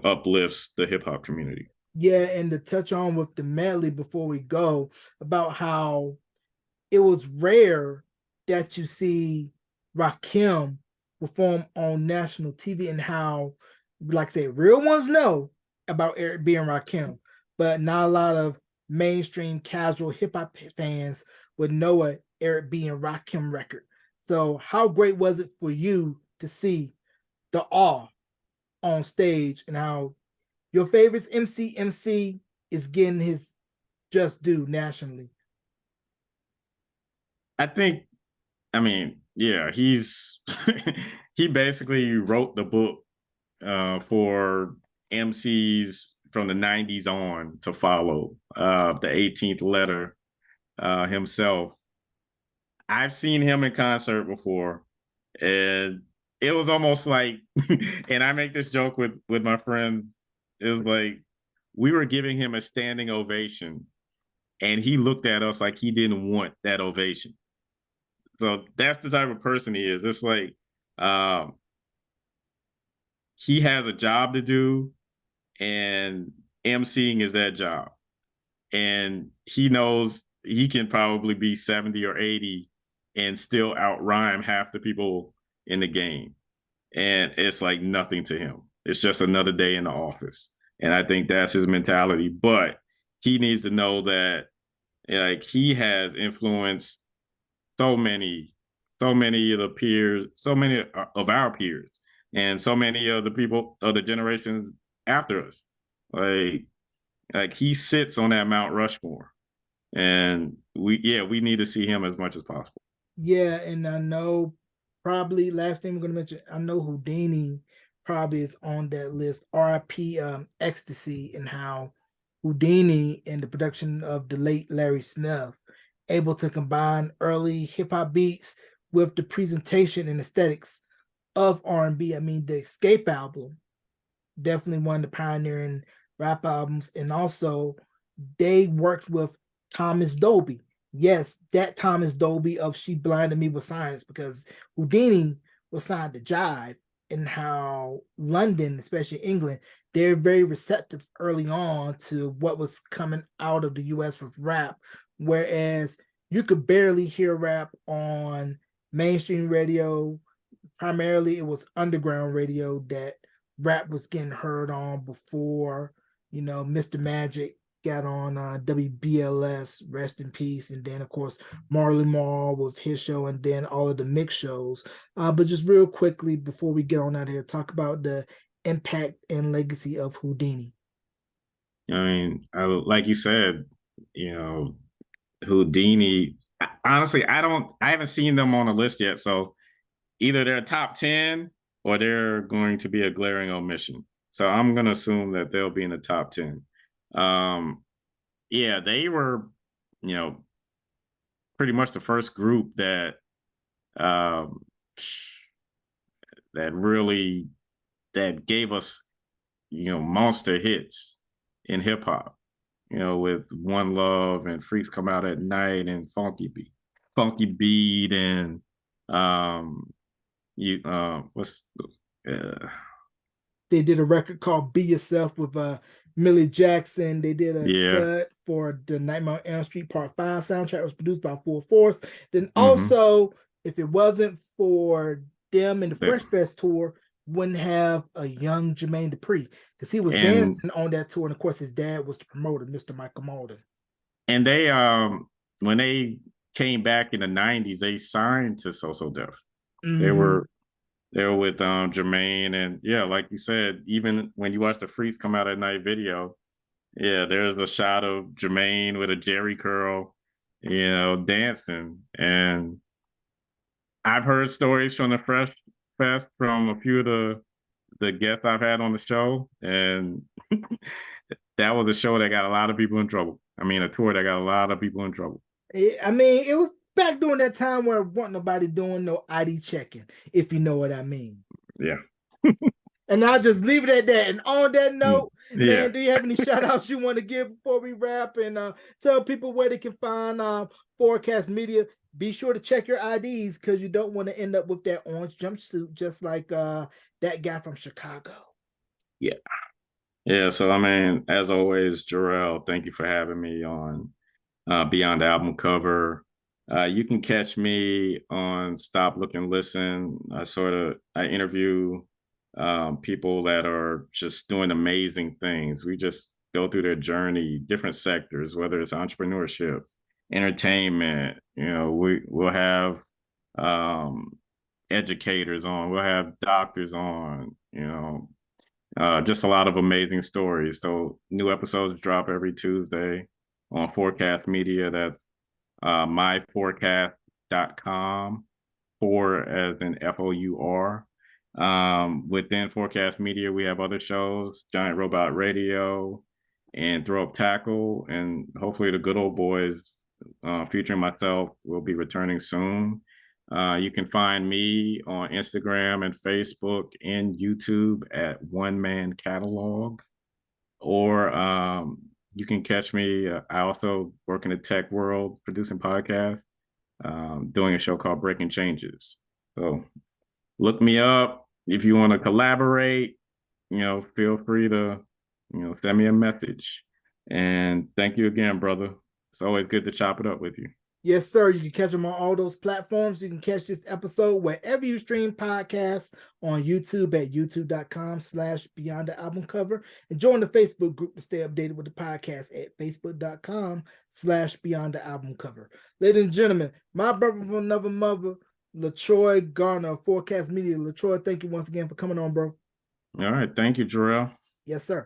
uplifts the hip hop community. Yeah, and to touch on with the medley before we go about how it was rare that you see Rakim perform on national TV and how, like I say, real ones know about Eric B and Rakim, but not a lot of mainstream casual hip hop fans would know a Eric B and Rakim record. So, how great was it for you to see the awe on stage and how your favorite MC is getting his just due nationally? I think, I mean, yeah, he's he basically wrote the book for MCs from the 90s on to follow, the 18th letter himself. I've seen him in concert before, and it was almost like, and I make this joke with my friends. It was like we were giving him a standing ovation, and he looked at us like he didn't want that ovation. So that's the type of person he is. It's like um, he has a job to do, and emceeing is that job. And he knows he can probably be 70 or 80 and still out rhyme half the people in the game. And it's like nothing to him. It's just another day in the office. And I think that's his mentality. But he needs to know that like he has influenced so many, so many of the peers, so many of our peers, and so many of the people of the generations after us. Like like he sits on that Mount Rushmore, and we need to see him as much as possible. Yeah, and I know probably last thing we're gonna mention, I know Houdini probably is on that list. RIP Ecstasy, and how Houdini and the production of the late Larry Smith able to combine early hip hop beats with the presentation and aesthetics of R&B. I mean, the Escape album, definitely one of the pioneering rap albums, and also they worked with Thomas Dolby. Yes, that Thomas Dolby of She Blinded Me with Science, because Houdini was signed to Jive, and how London, especially England, they're very receptive early on to what was coming out of the US with rap, whereas you could barely hear rap on mainstream radio. Primarily it was underground radio that rap was getting heard on before, Mr. Magic got on WBLS, rest in peace, and then of course Marley Marl with his show, and then all of the mix shows. But just real quickly before we get on out here, talk about the impact and legacy of Houdini. I mean, like you said, you know, Houdini. Honestly, I haven't seen them on a list yet. So either they're top 10 or they're going to be a glaring omission. So I'm going to assume that they'll be in the top 10. Um, yeah, they were, you know, pretty much the first group um, that really that gave us, monster hits in hip hop. With One Love and Freaks Come Out at Night and Funky Beat, and you what's They did a record called "Be Yourself" with Millie Jackson. They did a yeah. cut for the Nightmare on Elm Street Part 5 soundtrack. It was produced by Full Force. Then Mm-hmm. also, if it wasn't for them and the That, Fresh Fest tour, wouldn't have a young Jermaine Dupri, because he was and dancing on that tour. And of course, his dad was the promoter, Mr. Michael Malden. and they when they came back in the 90s, they signed to So Def. They Mhm. were they were with Jermaine, and yeah, like you said, even when you watch the Freaks Come Out at Night video, yeah, there's a shot of Jermaine with a Jerry curl, dancing. And I've heard stories from the Fresh Fest from a few of the guests I've had on the show, and that was a show that got a lot of people in trouble. I mean, a tour that got a lot of people in trouble. I mean, it was back during that time where wasn't nobody doing no ID checking, if you know what I mean. Yeah. And I'll just leave it at that. And on that note, Yeah. man, do you have any shout outs you want to give before we wrap, and tell people where they can find Forecast Media? Be sure to check your IDs, because you don't want to end up with that orange jumpsuit, just like that guy from Chicago. Yeah. Yeah. So, I mean, as always, Jarrell, thank you for having me on Beyond the Album Cover. You can catch me on Stop, Look, and Listen. I interview people that are just doing amazing things. We just go through their journey, different sectors, whether it's entrepreneurship, entertainment. We'll have um, educators on, we'll have doctors on. Just a lot of amazing stories. So new episodes drop every Tuesday on Forecast Media. That's myforecast.com, for as in FOUR. Within Forecast Media, we have other shows, Giant Robot Radio and Throw Up Tackle, and hopefully the Good Old Boys, featuring myself, will be returning soon. You can find me on Instagram and Facebook and YouTube at One Man Catalog. or you can catch me. I also work in the tech world, producing podcasts, doing a show called Breaking Changes. So look me up if you want to collaborate. Feel free to, send me a message. And thank you again, brother. It's always good to chop it up with you. Yes, sir. You can catch them on all those platforms. You can catch this episode wherever you stream podcasts, on YouTube at youtube.com/beyond the album cover. And join the Facebook group to stay updated with the podcast at facebook.com/beyond the album cover. Ladies and gentlemen, my brother from another mother, Letroy Gardner of Forecast Media. Letroy, thank you once again for coming on, bro. All right. Thank you, Jarrell. Yes, sir.